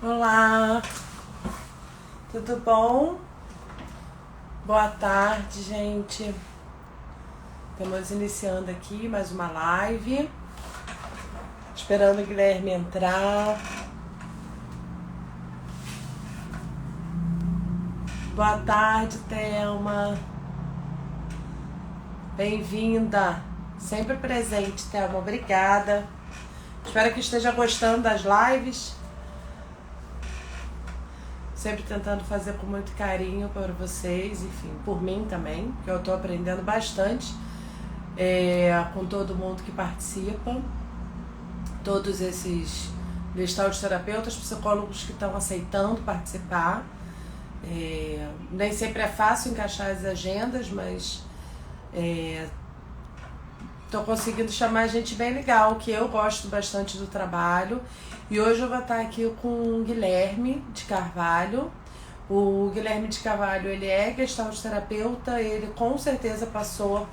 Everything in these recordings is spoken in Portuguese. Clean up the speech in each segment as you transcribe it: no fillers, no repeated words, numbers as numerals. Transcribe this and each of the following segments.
Olá, tudo bom? Boa tarde, gente. Estamos iniciando aqui mais uma live. Esperando o Guilherme entrar. Boa tarde, Thelma. Bem-vinda. Sempre presente, Thelma. Obrigada. Espero que esteja gostando das lives. Sempre tentando fazer com muito carinho para vocês, enfim, por mim também, que eu estou aprendendo bastante com todo mundo que participa, todos esses gestalt terapeutas, psicólogos que estão aceitando participar. Nem sempre é fácil encaixar as agendas, mas estou conseguindo chamar gente bem legal, que eu gosto bastante do trabalho. E hoje eu vou estar aqui com o Guilherme de Carvalho. O Guilherme de Carvalho, ele é gestalt terapeuta, ele com certeza passou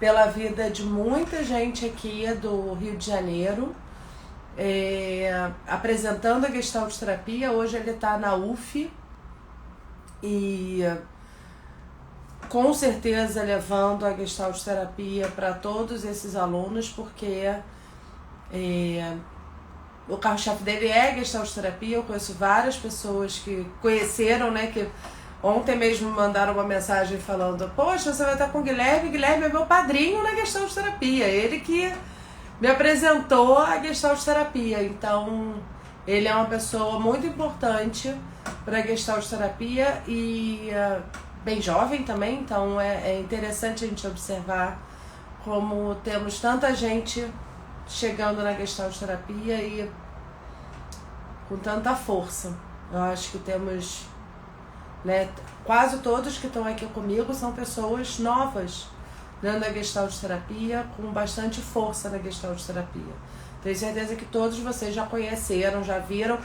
pela vida de muita gente aqui do Rio de Janeiro, apresentando a gestalt terapia. Hoje ele está na UF e com certeza levando a gestalt terapia para todos esses alunos, porque o carro-chefe dele é gestalt terapia. Eu conheço várias pessoas que conheceram, né, que ontem mesmo me mandaram uma mensagem falando: poxa, você vai estar com o Guilherme, Guilherme é meu padrinho na gestalt terapia, ele que me apresentou a gestalt terapia. Então, ele é uma pessoa muito importante para a gestalt terapia e bem jovem também, então é interessante a gente observar como temos tanta gente chegando na gestalt terapia e com tanta força. Eu acho que temos, né, quase todos que estão aqui comigo são pessoas novas dentro da gestalt terapia, com bastante força na gestalt terapia. Tenho certeza que todos vocês já conheceram, já viram.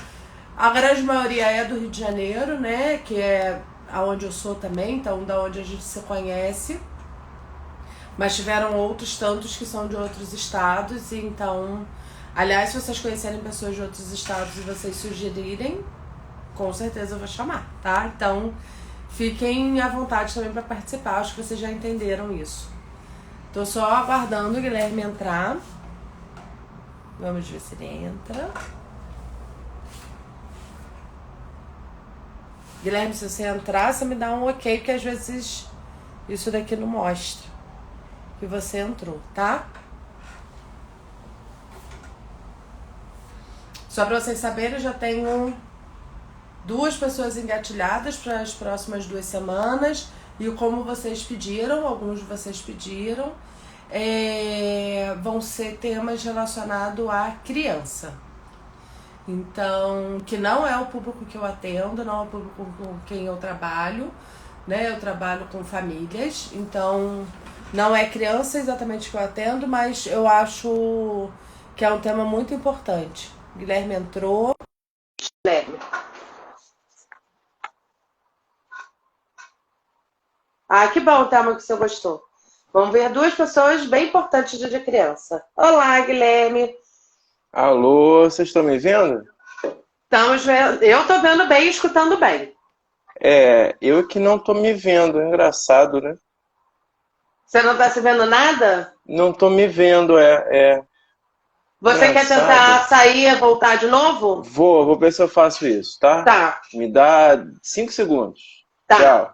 A grande maioria é do Rio de Janeiro, né, que é aonde eu sou também, então da onde a gente se conhece. Mas tiveram outros tantos que são de outros estados, e então, aliás, se vocês conhecerem pessoas de outros estados e vocês sugerirem, com certeza eu vou chamar, tá? Então, fiquem à vontade também para participar, acho que vocês já entenderam isso. Tô só aguardando o Guilherme entrar. Vamos ver se ele entra. Guilherme, se você entrar, você me dá um ok, porque às vezes isso daqui não mostra que você entrou, tá? Só para vocês saberem, eu já tenho 2 pessoas engatilhadas para as próximas 2 semanas. E como vocês pediram, alguns de vocês pediram, vão ser temas relacionados à criança. Então, que não é o público que eu atendo, não é o público com quem eu trabalho, né? Eu trabalho com famílias, então não é criança exatamente que eu atendo, mas eu acho que é um tema muito importante. Guilherme entrou. Guilherme. Ah, que bom, Thelma, que você gostou. Vamos ver 2 pessoas bem importantes de criança. Olá, Guilherme. Alô, vocês estão me vendo? Estamos vendo. Eu tô vendo bem e escutando bem. Eu que não tô me vendo, é engraçado, né? Você não tá se vendo nada? Não tô me vendo, Você quer engraçado. tentar sair e voltar de novo? Vou ver se eu faço isso, tá? Tá, Me dá 5 segundos. tá. Tchau.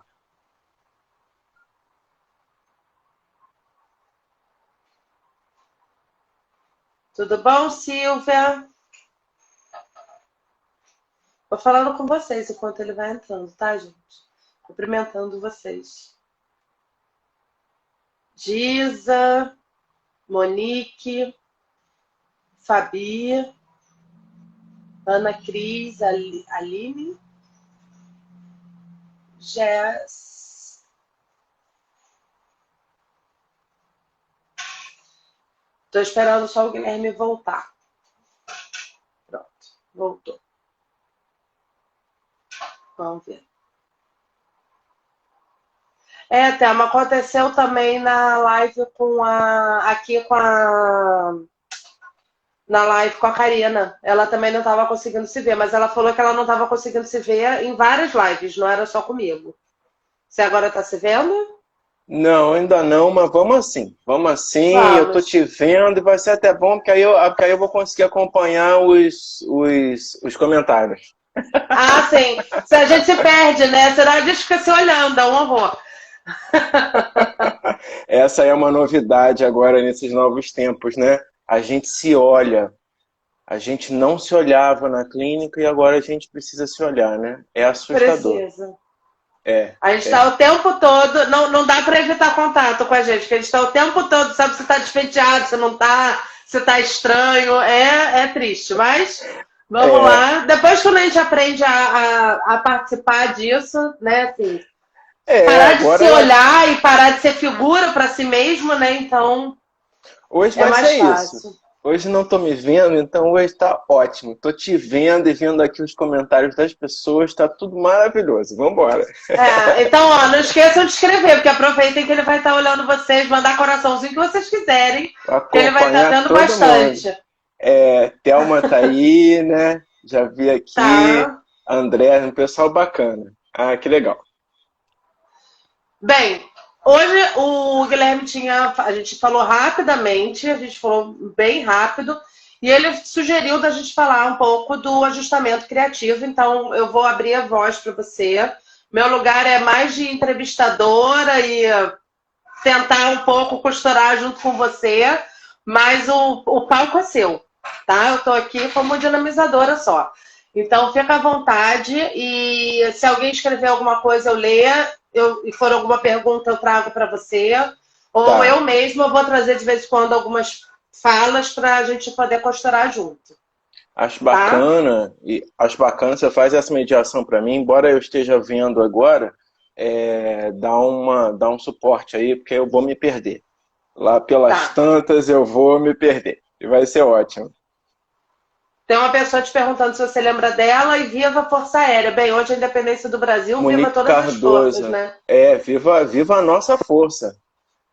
Tudo bom, Silvia? Vou falando com vocês enquanto ele vai entrando, tá, gente? Cumprimentando vocês. Giza, Monique, Fabi, Ana Cris, Aline, Jess. Tô esperando só o Guilherme voltar. Pronto, voltou. Vamos ver. Thelma, aconteceu também na live aqui com a na live com a Karina. Ela também não estava conseguindo se ver, mas ela falou que ela não estava conseguindo se ver em várias lives, não era só comigo. Você agora está se vendo? Não, ainda não, mas vamos assim. Vamos assim, eu tô Vamos. te vendo e vai ser até bom, porque aí eu vou conseguir acompanhar os comentários. Ah, sim. Se a gente se perde, né? Senão a gente fica se olhando, é um horror. Essa é uma novidade agora nesses novos tempos, né? A gente se olha. A gente não se olhava na clínica e agora a gente precisa se olhar, né? É assustador. Precisa. É, A gente está é. o tempo todo, não dá para evitar contato com a gente, porque a gente está o tempo todo, sabe se está despenteado, se não está, se está estranho, é triste, mas vamos É, lá. Depois quando a gente aprende a participar disso, né, assim, parar de se agora olhar e parar de ser figura para si mesmo, né, então hoje é vai mais ser isso. fácil. Hoje não tô me vendo, então hoje tá ótimo. Tô te vendo e vendo aqui os comentários das pessoas, tá tudo maravilhoso. Vambora. Então, ó, não esqueçam de escrever, porque aproveitem que ele vai estar olhando vocês, mandar coraçãozinho que vocês quiserem, que ele vai estar Acompanhar dando todo mundo. bastante. Thelma tá aí, né? Já vi aqui. Tá. André, um pessoal bacana. Ah, que legal. Bem, hoje o Guilherme tinha. A gente falou rapidamente, a gente falou bem rápido, e ele sugeriu da gente falar um pouco do ajustamento criativo, então eu vou abrir a voz para você. Meu lugar é mais de entrevistadora e tentar um pouco costurar junto com você, mas o palco é seu, tá? Eu tô aqui como dinamizadora só. Então, fica à vontade e se alguém escrever alguma coisa, eu leio, e for alguma pergunta, eu trago para você. Ou Tá. eu mesma vou trazer de vez em quando algumas falas para a gente poder costurar junto, tá? Acho bacana você faz essa mediação para mim, embora eu esteja vendo agora, dá um suporte aí, porque eu vou me perder. Lá pelas Tá. tantas eu vou me perder. E vai ser ótimo. Tem uma pessoa te perguntando se você lembra dela e viva a Força Aérea. Bem, hoje a independência do Brasil, viva Monique todas as forças, Cardoso. né? Viva a nossa força.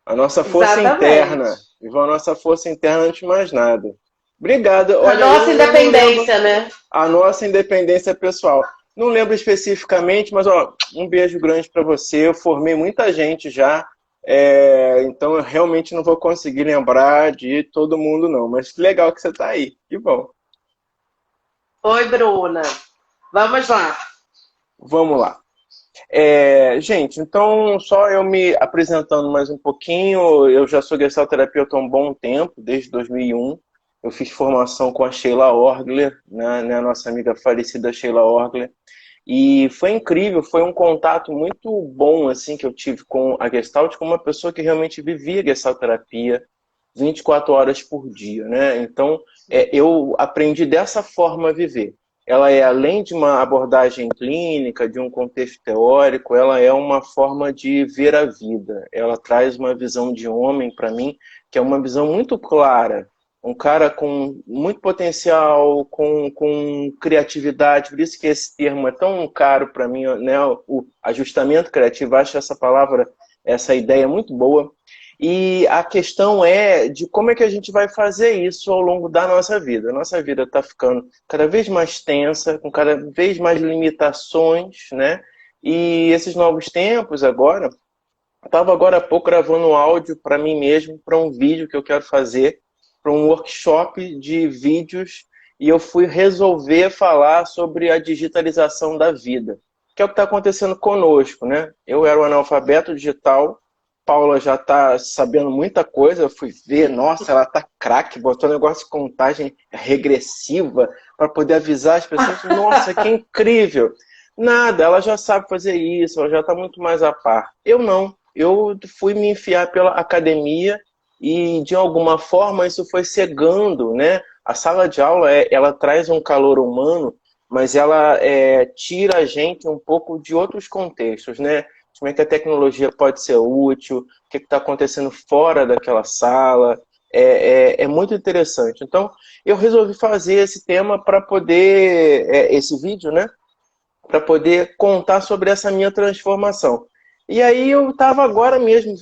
A nossa força Exatamente. interna. Viva a nossa força interna antes de mais nada. Obrigado. A Olha, nossa eu não lembro independência, né? a nossa independência pessoal. Não lembro especificamente, mas ó, um beijo grande para você. Eu formei muita gente já, então eu realmente não vou conseguir lembrar de todo mundo, não. Mas que legal que você está aí. Que bom. Oi, Bruna. Vamos lá. Vamos lá. Gente, então só eu me apresentando mais um pouquinho, eu já sou gestalterapeuta há um bom tempo, desde 2001. Eu fiz formação com a Sheila Orgler, né, a nossa amiga falecida Sheila Orgler, e foi incrível, foi um contato muito bom assim que eu tive com a Gestalt, com uma pessoa que realmente vivia gestalterapia 24 horas por dia, né? Então, eu aprendi dessa forma a viver. Ela é, além de uma abordagem clínica, de um contexto teórico, ela é uma forma de ver a vida. Ela traz uma visão de homem para mim, que é uma visão muito clara. Um cara com muito potencial, com criatividade, por isso que esse termo é tão caro para mim, né? O ajustamento criativo, acho essa palavra, essa ideia muito boa. E a questão é de como é que a gente vai fazer isso ao longo da nossa vida. A nossa vida está ficando cada vez mais tensa, com cada vez mais limitações, né? E esses novos tempos agora, estava agora há pouco gravando um áudio para mim mesmo, para um vídeo que eu quero fazer, para um workshop de vídeos, e eu fui resolver falar sobre a digitalização da vida, que é o que está acontecendo conosco, né? Eu era um analfabeto digital, Paula já está sabendo muita coisa, eu fui ver, nossa, ela tá craque, botou um negócio de contagem regressiva para poder avisar as pessoas, nossa, que incrível! Nada, ela já sabe fazer isso, ela já está muito mais a par. Eu não, eu fui me enfiar pela academia e de alguma forma isso foi cegando, né? A sala de aula, ela traz um calor humano, mas ela tira a gente um pouco de outros contextos, né? Como é que a tecnologia pode ser útil, o que está acontecendo fora daquela sala, é muito interessante. Então, eu resolvi fazer esse tema para poder, esse vídeo, né? Para poder contar sobre essa minha transformação. E aí eu estava agora mesmo,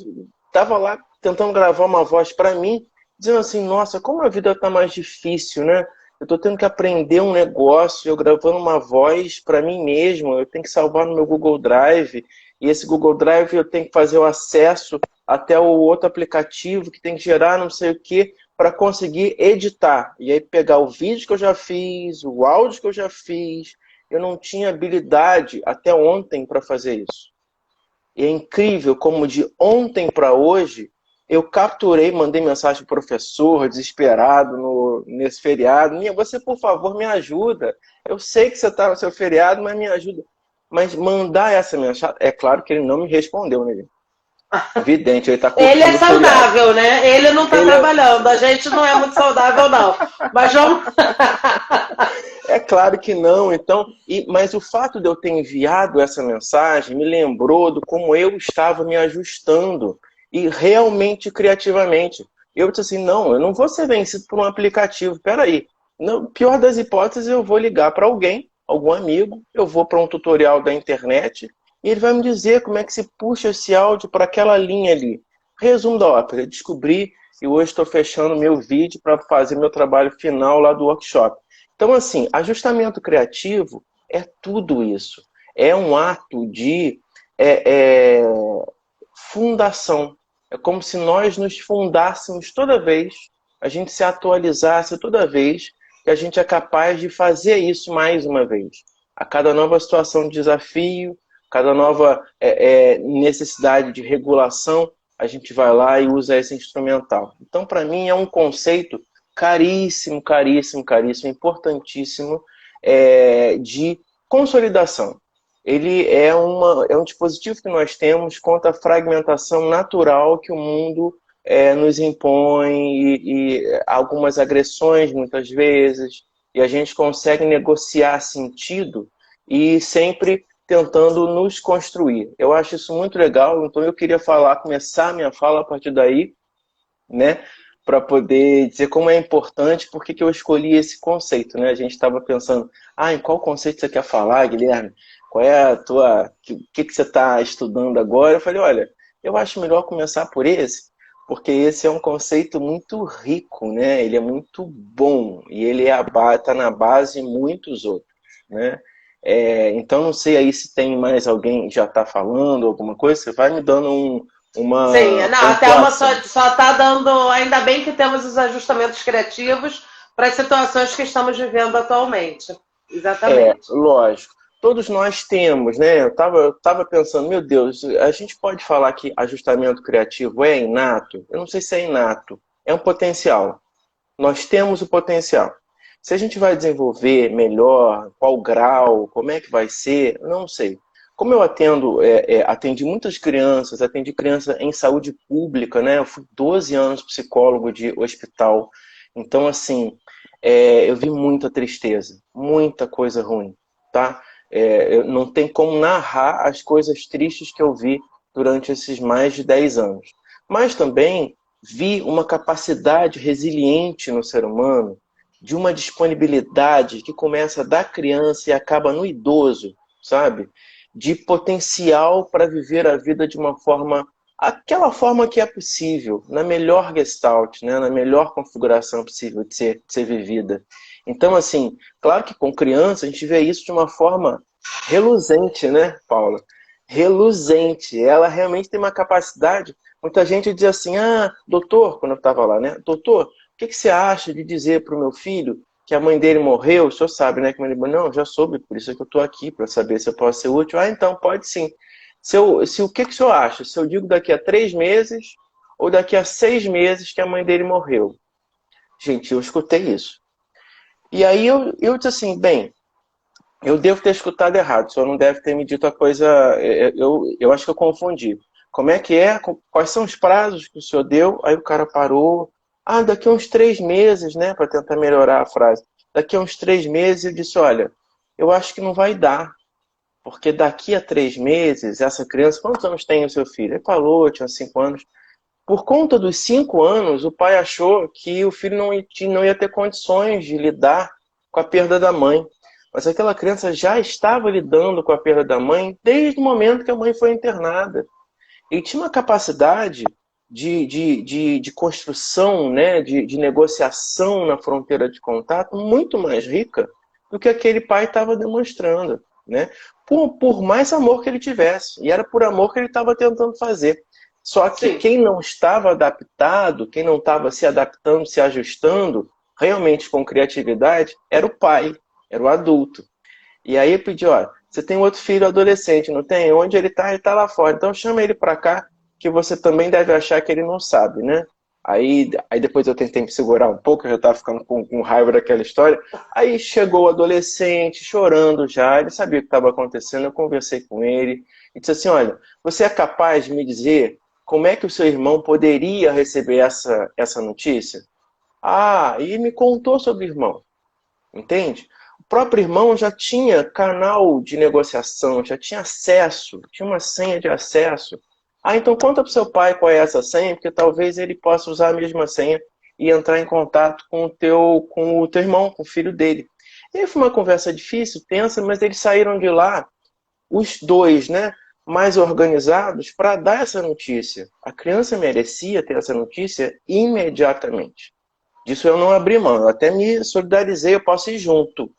estava lá tentando gravar uma voz para mim, dizendo assim, nossa, como a vida está mais difícil, né? Eu estou tendo que aprender um negócio, eu gravando uma voz para mim mesmo, eu tenho que salvar no meu Google Drive, e esse Google Drive eu tenho que fazer o acesso até o outro aplicativo que tem que gerar não sei o que para conseguir editar. E aí pegar o vídeo que eu já fiz, o áudio que eu já fiz, eu não tinha habilidade até ontem para fazer isso. E é incrível como de ontem para hoje eu capturei, mandei mensagem pro professor, desesperado nesse feriado. Minha, você, por favor, me ajuda. Eu sei que você está no seu feriado, mas me ajuda. Mas mandar essa mensagem, é claro que ele não me respondeu, né? Evidente, ele está curtindo Ele é o feriado. saudável, né? Ele não está trabalhando. A gente não é muito saudável, não. Mas vamos. É claro que não. Então, mas o fato de eu ter enviado essa mensagem me lembrou de como eu estava me ajustando e realmente criativamente. Eu disse assim, não, eu não vou ser vencido por um aplicativo. Peraí, no pior das hipóteses, eu vou ligar para alguém, algum amigo, eu vou para um tutorial da internet e ele vai me dizer como é que se puxa esse áudio para aquela linha ali. Resumo da ópera, descobri e hoje estou fechando meu vídeo para fazer meu trabalho final lá do workshop. Então, assim, ajustamento criativo é tudo isso. É um ato de fundação. É como se nós nos fundássemos toda vez, a gente se atualizasse toda vez que a gente é capaz de fazer isso mais uma vez. A cada nova situação de desafio, cada nova necessidade de regulação, a gente vai lá e usa esse instrumental. Então, para mim, é um conceito caríssimo, caríssimo, caríssimo, importantíssimo de consolidação. Ele é um dispositivo que nós temos contra a fragmentação natural que o mundo nos impõe e algumas agressões, muitas vezes, e a gente consegue negociar sentido e sempre tentando nos construir. Eu acho isso muito legal, então eu queria começar a minha fala a partir daí, né? Para poder dizer como é importante, por que eu escolhi esse conceito, né? A gente estava pensando, em qual conceito você quer falar, Guilherme? Qual é a tua... O que você está estudando agora? Eu falei, olha, eu acho melhor começar por esse, porque esse é um conceito muito rico, né? Ele é muito bom e ele está na base de muitos outros, né? Então, não sei aí se tem mais alguém que já está falando alguma coisa, você vai me dando uma... Sim, não, a Thelma só está dando... Ainda bem que temos os ajustamentos criativos para as situações que estamos vivendo atualmente. Exatamente. Lógico. Todos nós temos, né? Eu tava pensando, meu Deus, a gente pode falar que ajustamento criativo é inato? Eu não sei se é inato. É um potencial. Nós temos o potencial. Se a gente vai desenvolver melhor, qual grau, como é que vai ser, não sei. Como eu atendi muitas crianças, atendi criança em saúde pública, né? Eu fui 12 anos psicólogo de hospital. Então, assim, eu vi muita tristeza, muita coisa ruim, tá? Não tem como narrar as coisas tristes que eu vi durante esses mais de 10 anos. Mas também vi uma capacidade resiliente no ser humano, de uma disponibilidade que começa da criança e acaba no idoso, sabe? De potencial para viver a vida de uma forma, aquela forma que é possível, na melhor gestalt, né? Na melhor configuração possível de ser vivida. Então, assim, claro que com criança a gente vê isso de uma forma reluzente, né, Paula? Reluzente. Ela realmente tem uma capacidade. Muita gente diz assim, doutor, quando eu estava lá, né? Doutor, o que você acha de dizer para o meu filho que a mãe dele morreu? O senhor sabe, né? Que não, já soube, por isso é que eu estou aqui, para saber se eu posso ser útil. Então, pode sim. O que o senhor acha? Se eu digo daqui a 3 meses ou daqui a 6 meses que a mãe dele morreu? Gente, eu escutei isso. E aí eu disse assim, bem, eu devo ter escutado errado, o senhor não deve ter me dito a coisa, eu acho que eu confundi. Como é que é? Quais são os prazos que o senhor deu? Aí o cara parou, daqui a uns 3 meses, né, para tentar melhorar a frase. Daqui a uns 3 meses eu disse, olha, eu acho que não vai dar, porque daqui a 3 meses, essa criança, quantos anos tem o seu filho? Ele falou, tinha 5 anos. Por conta dos 5 anos, o pai achou que o filho não ia ter condições de lidar com a perda da mãe. Mas aquela criança já estava lidando com a perda da mãe desde o momento que a mãe foi internada. Ele tinha uma capacidade de construção, né, de negociação na fronteira de contato muito mais rica do que aquele pai estava demonstrando, né? Por mais amor que ele tivesse. E era por amor que ele estava tentando fazer. Só que Sim. quem não estava adaptado, quem não estava se adaptando, se ajustando, realmente com criatividade, era o pai, era o adulto. E aí eu pedi, ó, você tem outro filho adolescente, não tem? Onde ele tá? Ele tá lá fora. Então chama ele para cá, que você também deve achar que ele não sabe, né? Aí depois eu tentei me segurar um pouco, eu já estava ficando com raiva daquela história. Aí chegou o adolescente, chorando já, ele sabia o que estava acontecendo, eu conversei com ele e disse assim, olha, você é capaz de me dizer como é que o seu irmão poderia receber essa notícia? Ah, e me contou sobre o irmão, entende? O próprio irmão já tinha canal de negociação, já tinha acesso, tinha uma senha de acesso. Ah, então conta para o seu pai qual é essa senha, porque talvez ele possa usar a mesma senha e entrar em contato com o teu irmão, com o filho dele. E aí foi uma conversa difícil, tensa, mas eles saíram de lá, os dois, né, mais organizados para dar essa notícia. A criança merecia ter essa notícia imediatamente. Disso eu não abri mão, eu até me solidarizei, eu posso ir junto.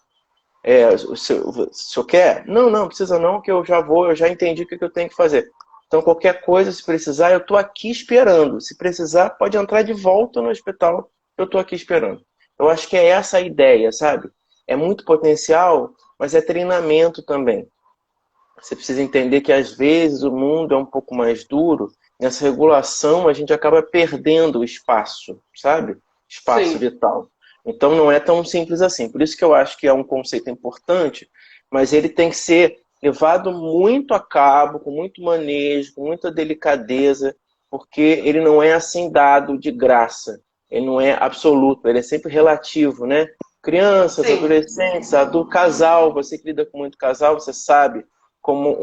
O senhor quer? Não precisa não, que eu já vou, eu já entendi o que eu tenho que fazer. Então, qualquer coisa, se precisar, eu estou aqui esperando. Se precisar, pode entrar de volta no hospital, eu estou aqui esperando. Eu acho que é essa a ideia, sabe? É muito potencial, mas é treinamento também. Você precisa entender que, às vezes, o mundo é um pouco mais duro. Nessa regulação, a gente acaba perdendo o espaço, sabe? Espaço Sim. vital. Então, não é tão simples assim. Por isso que eu acho que é um conceito importante, mas ele tem que ser levado muito a cabo, com muito manejo, com muita delicadeza, porque ele não é assim dado de graça. Ele não é absoluto, ele é sempre relativo, né? Crianças, Sim. adolescentes, adulto, casal, você que lida com muito casal, você sabe como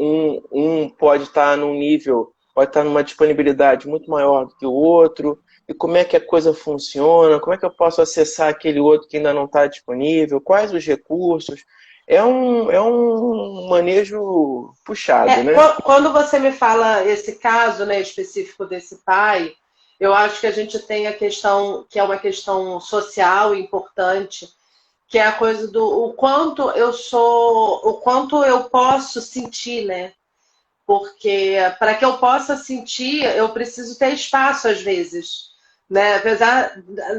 um pode estar num nível, pode estar numa disponibilidade muito maior do que o outro, e como é que a coisa funciona, como é que eu posso acessar aquele outro que ainda não está disponível, quais os recursos. É um manejo puxado, né? Quando você me fala esse caso, né, específico desse pai, eu acho que a gente tem a questão, que é uma questão social importante, que é a coisa do o quanto o quanto eu posso sentir, né? Porque para que eu possa sentir, eu preciso ter espaço às vezes, né? Apesar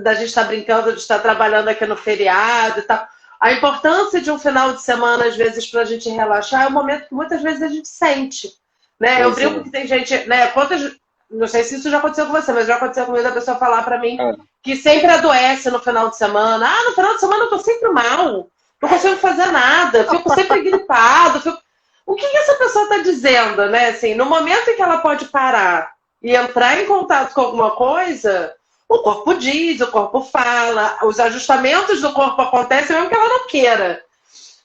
da gente estar brincando, de estar trabalhando aqui no feriado e tal, a importância de um final de semana, às vezes, para a gente relaxar, é um momento que muitas vezes a gente sente, né? Eu brinco que tem gente, né? Não sei se isso já aconteceu com você, mas já aconteceu comigo da pessoa falar para mim que sempre adoece no final de semana. Ah, no final de semana eu tô sempre mal, não consigo fazer nada, fico sempre gripado, O que essa pessoa está dizendo, né? Assim, no momento em que ela pode parar e entrar em contato com alguma coisa, o corpo diz, o corpo fala, os ajustamentos do corpo acontecem mesmo que ela não queira.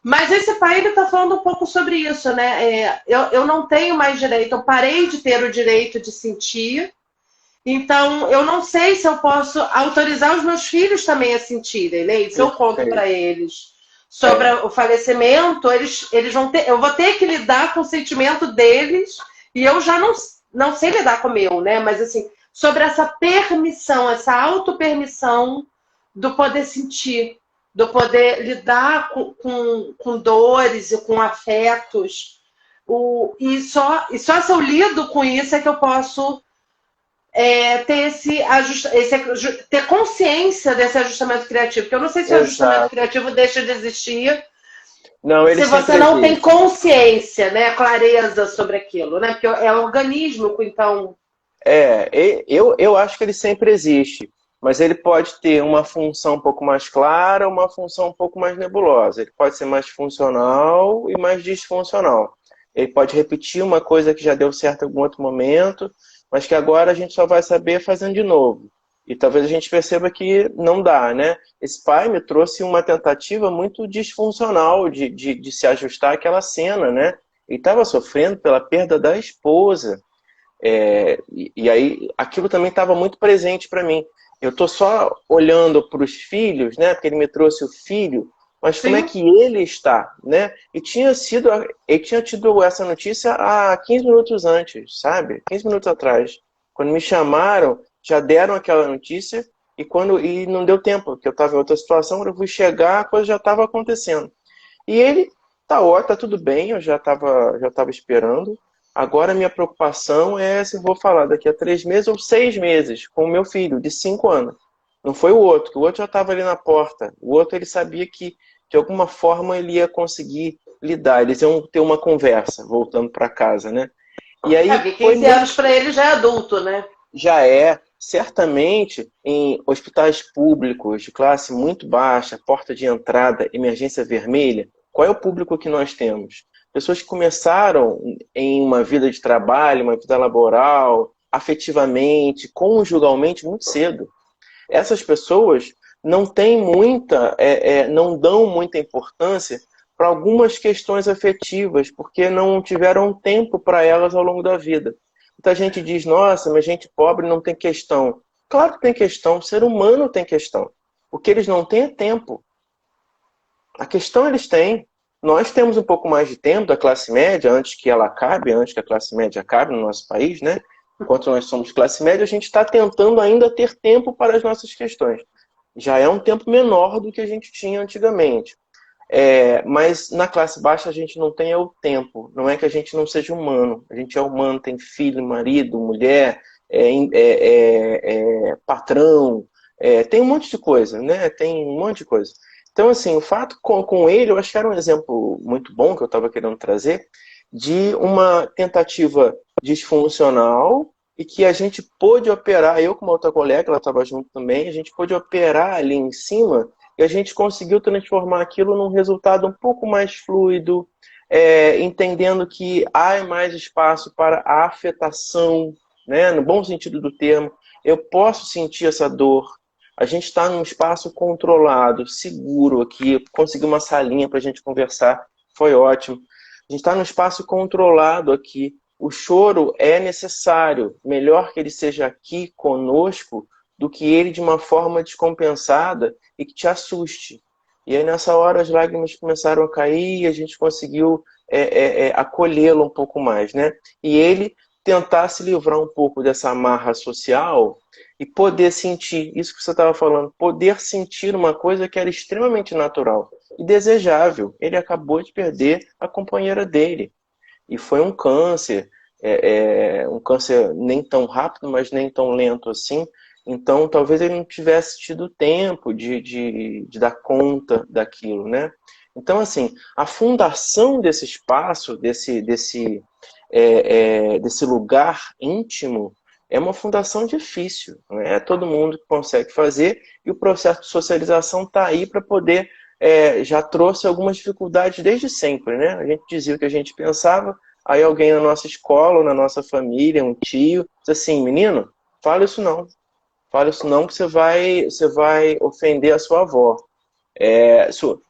Mas esse pai, ele está falando um pouco sobre isso, né? Eu não tenho mais direito, eu parei de ter o direito de sentir, então eu não sei se eu posso autorizar os meus filhos também a sentirem, né? E se eu conto para eles sobre o falecimento, eles vão ter, eu vou ter que lidar com o sentimento deles, e eu já não sei lidar com o meu, né? Mas assim, sobre essa permissão, essa autopermissão do poder sentir, do poder lidar com dores e com afetos. E só se eu lido com isso é que eu posso ter ter consciência desse ajustamento criativo. Porque eu não sei se o ajustamento criativo deixa de existir se você não tem consciência, né, clareza sobre aquilo, né? Porque é organísmico, então. Eu acho que ele sempre existe, mas ele pode ter uma função um pouco mais clara, uma função um pouco mais nebulosa. Ele pode ser mais funcional e mais disfuncional. Ele pode repetir uma coisa que já deu certo em algum outro momento, mas que agora a gente só vai saber fazendo de novo. E talvez a gente perceba que não dá, né? Esse pai me trouxe uma tentativa muito disfuncional de se ajustar àquela cena, né? Ele estava sofrendo pela perda da esposa. E aí aquilo também estava muito presente para mim. Eu estou só olhando para os filhos, né? Porque ele me trouxe o filho, mas como é que ele está, né? Ele tinha tido essa notícia há 15 minutos antes, sabe? 15 minutos atrás. Quando me chamaram, já deram aquela notícia e não deu tempo, porque eu estava em outra situação, quando eu fui chegar, a coisa já estava acontecendo. E ele, tá ótimo, tá tudo bem, eu já tava esperando. Agora a minha preocupação é se eu vou falar daqui a 3 meses ou 6 meses com o meu filho, de 5 anos. Não foi o outro, que o outro já estava ali na porta. O outro, ele sabia que, de alguma forma, ele ia conseguir lidar. Eles iam ter uma conversa, voltando para casa, né? E aí, porque 15 anos para ele já é adulto, né? Já é, certamente, em hospitais públicos de classe muito baixa, porta de entrada, emergência vermelha, qual é o público que nós temos? Pessoas que começaram em uma vida de trabalho, uma vida laboral, afetivamente, conjugalmente, muito cedo. Essas pessoas não têm não dão muita importância para algumas questões afetivas, porque não tiveram tempo para elas ao longo da vida. Muita gente diz, nossa, mas gente pobre não tem questão. Claro que tem questão, o ser humano tem questão. O que eles não têm é tempo. A questão eles têm. Nós temos um pouco mais de tempo da classe média, antes que ela acabe, antes que a classe média acabe no nosso país, né? Enquanto nós somos classe média, a gente está tentando ainda ter tempo para as nossas questões. Já é um tempo menor do que a gente tinha antigamente. Mas na classe baixa a gente não tem o tempo. Não é que a gente não seja humano. A gente é humano, tem filho, marido, mulher, patrão, tem um monte de coisa, né? Tem um monte de coisa. Então, assim, o fato com ele, eu acho que era um exemplo muito bom que eu estava querendo trazer, de uma tentativa disfuncional e que a gente pôde operar, eu com uma outra colega, ela estava junto também, a gente pôde operar ali em cima e a gente conseguiu transformar aquilo num resultado um pouco mais fluido, entendendo que há mais espaço para a afetação, né, no bom sentido do termo. Eu posso sentir essa dor. A gente está num espaço controlado, seguro aqui. Consegui uma salinha para a gente conversar, foi ótimo. A gente está num espaço controlado aqui. O choro é necessário. Melhor que ele seja aqui conosco do que ele de uma forma descompensada e que te assuste. E aí nessa hora as lágrimas começaram a cair e a gente conseguiu acolhê-lo um pouco mais, né? E ele tentar se livrar um pouco dessa amarra social e poder sentir, isso que você estava falando, poder sentir uma coisa que era extremamente natural e desejável. Ele acabou de perder a companheira dele. E foi um câncer nem tão rápido, mas nem tão lento assim. Então, talvez ele não tivesse tido tempo de dar conta daquilo, né? Então, assim, a fundação desse espaço, desse lugar íntimo, é uma fundação difícil. Não é todo mundo que consegue fazer, e o processo de socialização está aí para poder... já trouxe algumas dificuldades desde sempre, né? A gente dizia o que a gente pensava, aí alguém na nossa escola, ou na nossa família, um tio, diz assim, menino, fala isso não que você vai ofender a sua avó.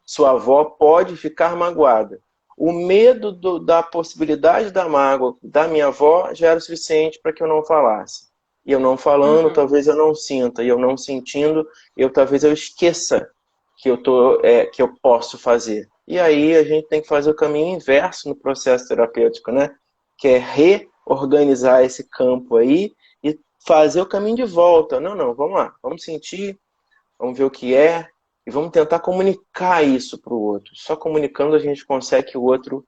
Sua avó pode ficar magoada. O medo da possibilidade da mágoa da minha avó já era o suficiente para que eu não falasse. E eu não falando, talvez eu não sinta. E eu não sentindo, talvez eu esqueça que eu posso fazer. E aí a gente tem que fazer o caminho inverso no processo terapêutico, né? Que é reorganizar esse campo aí e fazer o caminho de volta. Não, vamos lá. Vamos sentir, vamos ver o que é. E vamos tentar comunicar isso para o outro. Só comunicando a gente consegue que o outro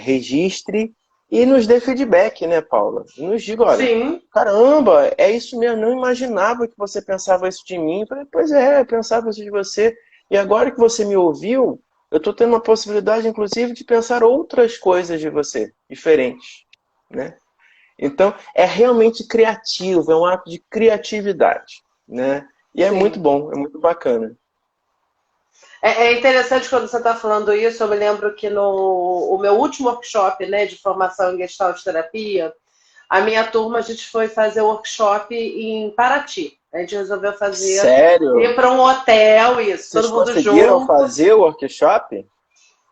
registre e nos dê feedback, né, Paula? E nos diga, olha, sim, caramba, é isso mesmo, não imaginava que você pensava isso de mim. Eu falei, pois eu pensava isso de você. E agora que você me ouviu, eu estou tendo uma possibilidade, inclusive, de pensar outras coisas de você, diferentes, né? Então, é realmente criativo, é um ato de criatividade, né? E é muito bom, é muito bacana. É interessante quando você está falando isso, eu me lembro que no meu último workshop, né, de formação em Gestalt terapia, a minha turma, a gente foi fazer workshop em Paraty. A gente resolveu fazer... Sério? Ir para um hotel, isso, Vocês todo mundo conseguiram junto. fazer o workshop?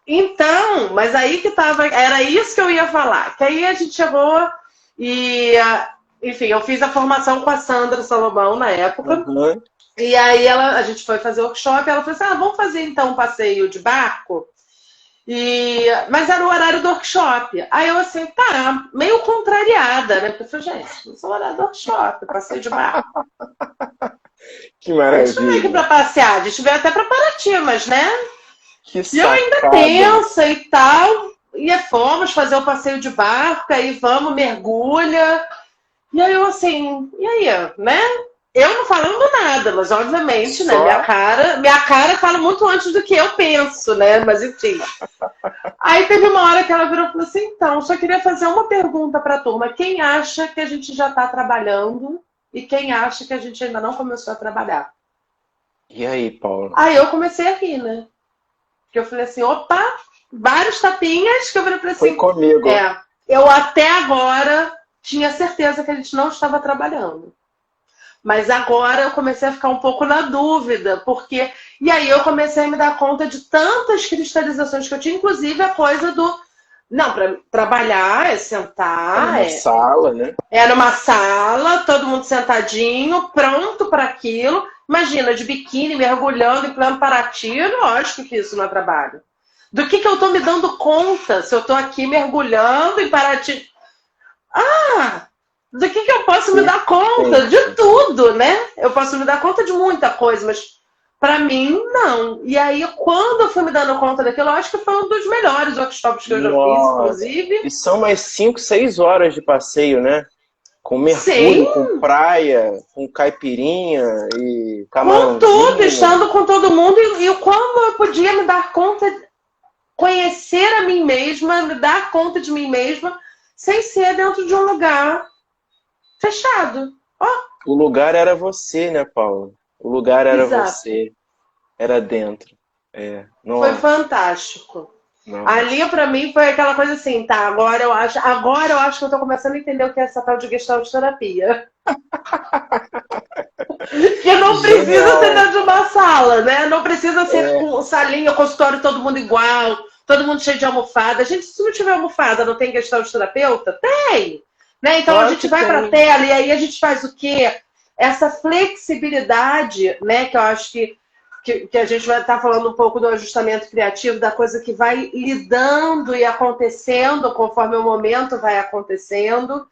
Então, mas aí que tava... Era isso que eu ia falar. Que aí a gente chegou e... Enfim, eu fiz a formação com a Sandra Salomão na época. Uhum. E aí a gente foi fazer workshop, ela falou assim, vamos fazer então um passeio de barco? Mas era o horário do workshop. Aí eu assim, tá, meio contrariada, né? Porque eu falei, gente, não é o horário do workshop, passeio de barco. Que A gente não veio aqui maravilha. pra passear, a gente veio até pra Paraty, mas né? Que E eu ainda sacada. tensa e tal. E fomos fazer o passeio de barco, aí vamos, mergulha. E aí eu assim, e aí, né? Eu não falando nada, mas obviamente, né? Só Minha cara fala muito antes do que eu penso, né? Mas enfim. Aí teve uma hora que ela virou e falou assim: então, só queria fazer uma pergunta para a turma. Quem acha que a gente já está trabalhando e quem acha que a gente ainda não começou a trabalhar? E aí, Paulo? Aí eu comecei a rir, né? Porque eu falei assim: opa, vários tapinhas que eu falei Foi assim: comigo. eu até agora tinha certeza que a gente não estava trabalhando. Mas agora eu comecei a ficar um pouco na dúvida, porque. E aí eu comecei a me dar conta de tantas cristalizações que eu tinha, inclusive a coisa do. Não, para trabalhar é Tá sentar, numa sala, né? é numa sala, todo mundo sentadinho, pronto para aquilo. Imagina, de biquíni, mergulhando em plano Paraty, lógico que isso não é trabalho. Do que eu estou me dando conta se eu estou aqui mergulhando em Paraty? Ah, do que eu posso me dar conta? De Perfeito. tudo, né? Eu posso me dar conta de muita coisa, mas para mim, não. E aí, quando eu fui me dando conta daquilo, eu acho que foi um dos melhores workshops que eu já fiz, Nossa. inclusive. E são mais 5, 6 horas de passeio, né? Com Sem, mergulho, com praia, com caipirinha e com tudo, camarãozinho. estando com todo mundo, e como eu podia me dar conta, conhecer a mim mesma, me dar conta de mim mesma, sem ser dentro de um lugar fechado. Ó, O lugar era você, né, Paulo? O lugar era exato. você. Era dentro. É. Foi Nossa, fantástico. nossa. Ali, pra mim, foi aquela coisa assim, tá, agora eu acho que eu tô começando a entender o que é essa tal de gestalt terapia. Que não precisa ser Genial. dentro de uma sala, né? Não precisa ser É, com salinha, consultório, todo mundo igual, todo mundo cheio de almofada. Gente, se não tiver almofada, não tem gestalt terapeuta? Tem! Né? Então a claro gente que vai pra tem. tela e aí a gente faz o quê? Essa flexibilidade, né? Que eu acho que a gente vai estar falando um pouco do ajustamento criativo, da coisa que vai lidando e acontecendo conforme o momento vai acontecendo.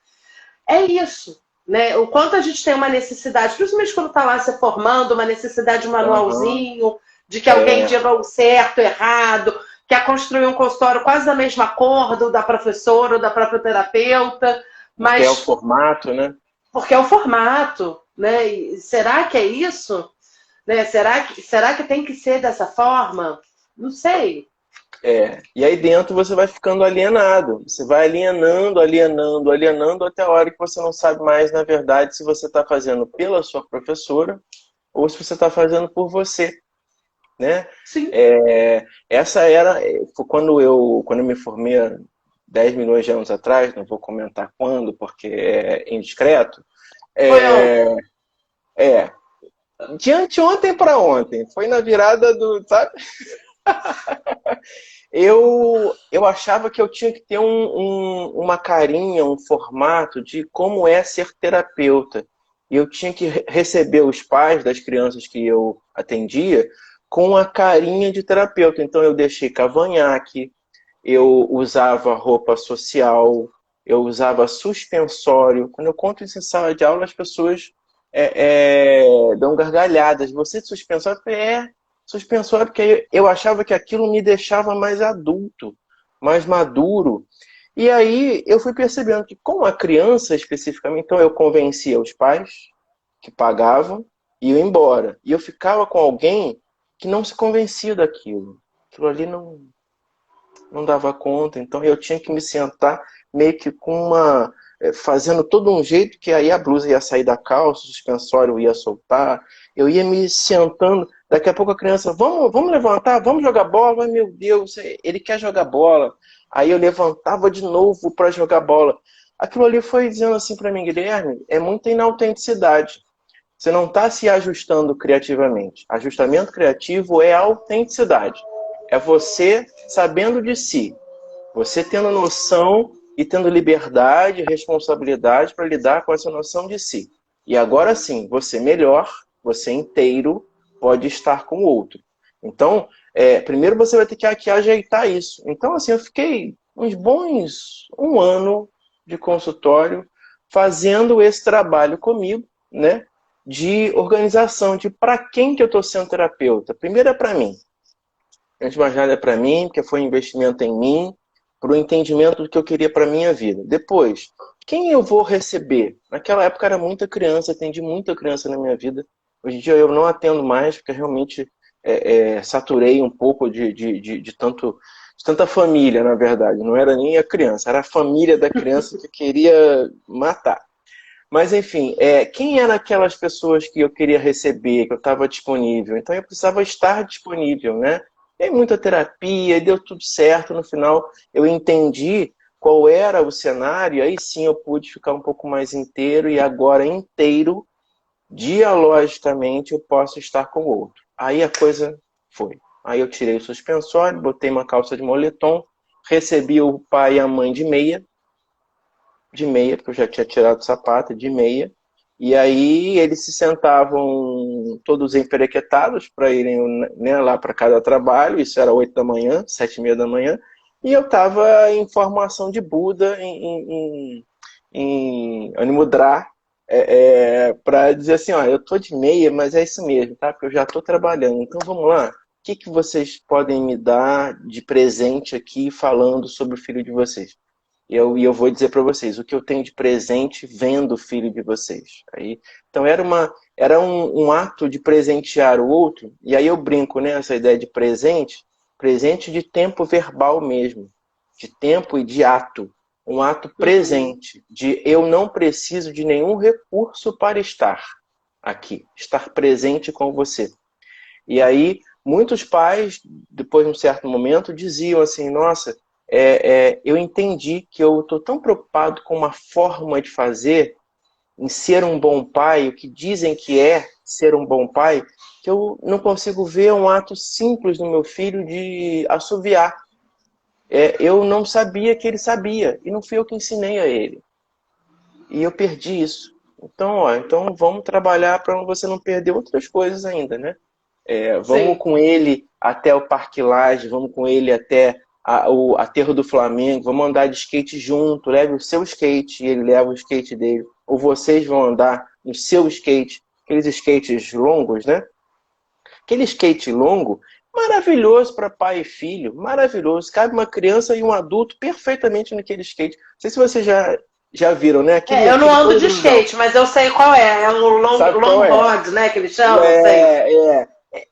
É isso. Né? O quanto a gente tem uma necessidade, principalmente quando está lá se formando, uma necessidade de Aham. manualzinho, de que alguém É. diga o certo, o errado, quer construir um consultório quase da mesma cor do da professora ou da própria terapeuta, Porque é o mas formato, né? porque é o formato, né? E será que é isso? Né? Será que tem que ser dessa forma? Não sei. É. E aí dentro você vai ficando alienado. Você vai alienando, alienando, alienando até a hora que você não sabe mais, na verdade, se você está fazendo pela sua professora ou se você está fazendo por você, né? Sim. Essa foi quando eu me formei há 10 milhões de anos atrás, não vou comentar quando, porque é indiscreto. Foi ontem. É, é de anteontem para ontem, foi na virada do, sabe? Eu achava que eu tinha que ter uma carinha, um formato de como é ser terapeuta. E eu tinha que receber os pais das crianças que eu atendia com a carinha de terapeuta. Então eu deixei cavanhaque, eu usava roupa social, eu usava suspensório. Quando eu conto isso em sala de aula, as pessoas dão gargalhadas. Você de suspensório? Eu falei, suspensório, porque eu achava que aquilo me deixava mais adulto, mais maduro. E aí eu fui percebendo que com a criança especificamente, então eu convencia os pais que pagavam e iam embora. E eu ficava com alguém que não se convencia daquilo. Aquilo ali não dava conta, então eu tinha que me sentar meio que com fazendo todo um jeito que aí a blusa ia sair da calça, o suspensório ia soltar, eu ia me sentando, daqui a pouco a criança, vamos levantar, vamos jogar bola, ai meu Deus, ele quer jogar bola, aí eu levantava de novo para jogar bola. Aquilo ali foi dizendo assim para mim, Guilherme, é muita inautenticidade. Você não está se ajustando criativamente. Ajustamento criativo é autenticidade. É você sabendo de si. Você tendo noção e tendo liberdade e responsabilidade para lidar com essa noção de si. E agora sim, você melhor, você inteiro, pode estar com o outro. Então, primeiro você vai ter que ajeitar isso. Então, assim, eu fiquei uns bons 1 ano de consultório fazendo esse trabalho comigo, né? De organização, de para quem que eu estou sendo terapeuta. Primeiro é para mim. Antes de mais nada é para mim, porque foi um investimento em mim, para o entendimento do que eu queria para a minha vida. Depois, quem eu vou receber? Naquela época era muita criança, atendi muita criança na minha vida. Hoje em dia eu não atendo mais, porque realmente saturei um pouco de tanta família, na verdade. Não era nem a criança, era a família da criança que queria matar. Mas, enfim, quem eram aquelas pessoas que eu queria receber, que eu estava disponível? Então, eu precisava estar disponível, né? Tem muita terapia, deu tudo certo. No final, eu entendi qual era o cenário, aí sim eu pude ficar um pouco mais inteiro, e agora inteiro, dialogicamente, eu posso estar com o outro. Aí a coisa foi. Aí eu tirei o suspensório, botei uma calça de moletom, recebi o pai e a mãe de meia, porque eu já tinha tirado o sapato, de meia. E aí eles se sentavam todos emperequetados para irem, né, lá para cada trabalho. Isso era 8 da manhã, 7h30 da manhã. E eu estava em formação de Buda, em Animudra, para dizer assim, ó, eu estou de meia, mas é isso mesmo, tá? Porque eu já estou trabalhando. Então vamos lá. O que vocês podem me dar de presente aqui falando sobre o filho de vocês? E eu vou dizer para vocês o que eu tenho de presente vendo o filho de vocês. Então era um ato de presentear o outro, e aí eu brinco, né, essa ideia de presente de tempo verbal mesmo, de tempo e de ato. Um ato presente, de eu não preciso de nenhum recurso para estar aqui, estar presente com você. E aí muitos pais, depois de um certo momento, diziam assim, nossa, eu entendi que eu estou tão preocupado com uma forma de fazer, em ser um bom pai, o que dizem que é ser um bom pai, que eu não consigo ver um ato simples no meu filho de assoviar. Eu não sabia que ele sabia, e não fui eu que ensinei a ele. E eu perdi isso. Então vamos trabalhar para você não perder outras coisas ainda, né? Vamos com ele até o Parque Lage, vamos com ele até o aterro do Flamengo, vamos andar de skate junto, leve o seu skate e ele leva o skate dele. Ou vocês vão andar no seu skate, aqueles skates longos, né? Aquele skate longo, maravilhoso para pai e filho, maravilhoso. Cabe uma criança e um adulto perfeitamente naquele skate. Não sei se vocês já viram, né? Eu não ando de skate, mas eu sei qual é. É um longboard, né? Que eles chamam,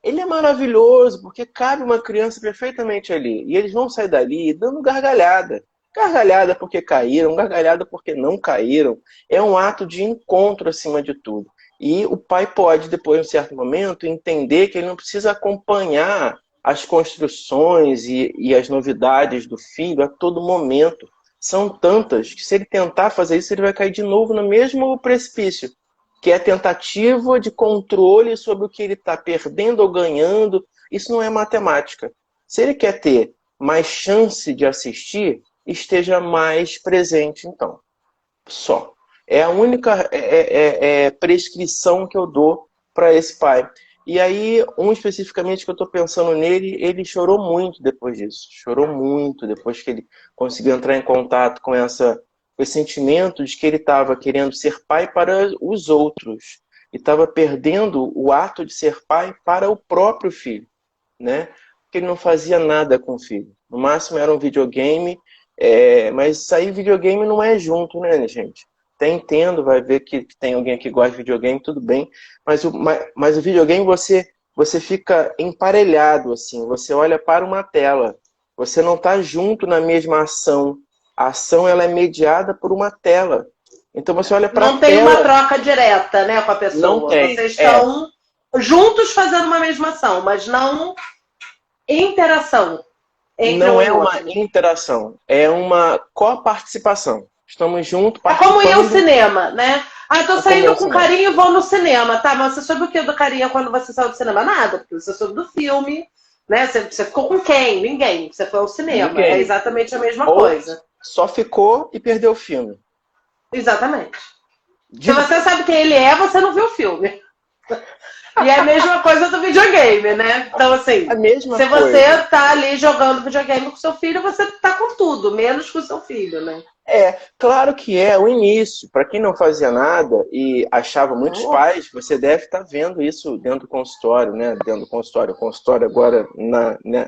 Ele é maravilhoso, porque cabe uma criança perfeitamente ali. E eles vão sair dali dando gargalhada. Gargalhada porque caíram, gargalhada porque não caíram. É um ato de encontro acima de tudo. E o pai pode, depois de um certo momento, entender que ele não precisa acompanhar as construções e as novidades do filho a todo momento. São tantas que se ele tentar fazer isso, ele vai cair de novo no mesmo precipício, que é a tentativa de controle sobre o que ele está perdendo ou ganhando. Isso não é matemática. Se ele quer ter mais chance de assistir, esteja mais presente, então. Só. É a única prescrição que eu dou para esse pai. E aí, um especificamente que eu estou pensando nele, ele chorou muito depois disso. Chorou muito depois que ele conseguiu entrar em contato com esse sentimento de que ele estava querendo ser pai para os outros. E estava perdendo o ato de ser pai para o próprio filho, né? Porque ele não fazia nada com o filho. No máximo era um videogame, mas isso aí, videogame não é junto, né, gente? Até entendo, vai ver que tem alguém que gosta de videogame, tudo bem. Mas o videogame você fica emparelhado, assim. Você olha para uma tela. Você não está junto na mesma ação. A ação ela é mediada por uma tela. Então você olha para a tela... Não tem uma troca direta, né, com a pessoa. Não tem. Vocês estão juntos fazendo uma mesma ação, mas não interação. Não é uma interação, é uma coparticipação. Estamos juntos participando. É como ir ao cinema, né? Eu tô saindo com carinho e vou no cinema, tá? Mas você soube o que do carinho quando você saiu do cinema? Nada, porque você soube do filme, né? Você ficou com quem? Ninguém. Você foi ao cinema. Ninguém. É exatamente a mesma coisa. Só ficou e perdeu o filme. Exatamente. Se você sabe quem ele é, você não viu o filme. E é a mesma coisa do videogame, né? Então, assim, A mesma se coisa. você tá ali jogando videogame com seu filho, você tá com tudo, menos com seu filho, né? Claro que é o início. Para quem não fazia nada e achava muitos pais, você deve estar vendo isso dentro do consultório, né? Dentro do consultório, o consultório agora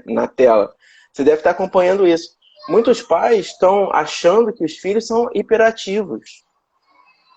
na tela. Você deve estar acompanhando isso. Muitos pais estão achando que os filhos são hiperativos.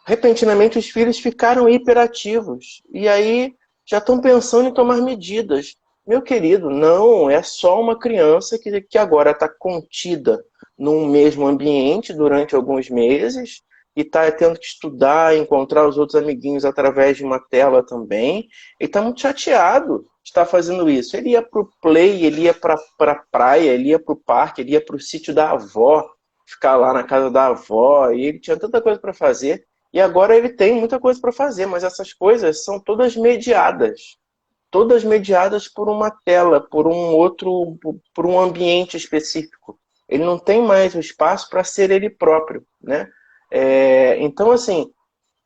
Repentinamente, os filhos ficaram hiperativos. E aí já estão pensando em tomar medidas. Meu querido, não, é só uma criança que agora está contida num mesmo ambiente durante alguns meses e está tendo que estudar, encontrar os outros amiguinhos através de uma tela também. Ele está muito chateado de estar fazendo isso. Ele ia para o play, ele ia para a praia, ele ia para o parque, ele ia para o sítio da avó, ficar lá na casa da avó, e ele tinha tanta coisa para fazer. E agora ele tem muita coisa para fazer, mas essas coisas são todas mediadas. Todas mediadas por uma tela, por um ambiente específico. Ele não tem mais o espaço para ser ele próprio, né? Então, assim,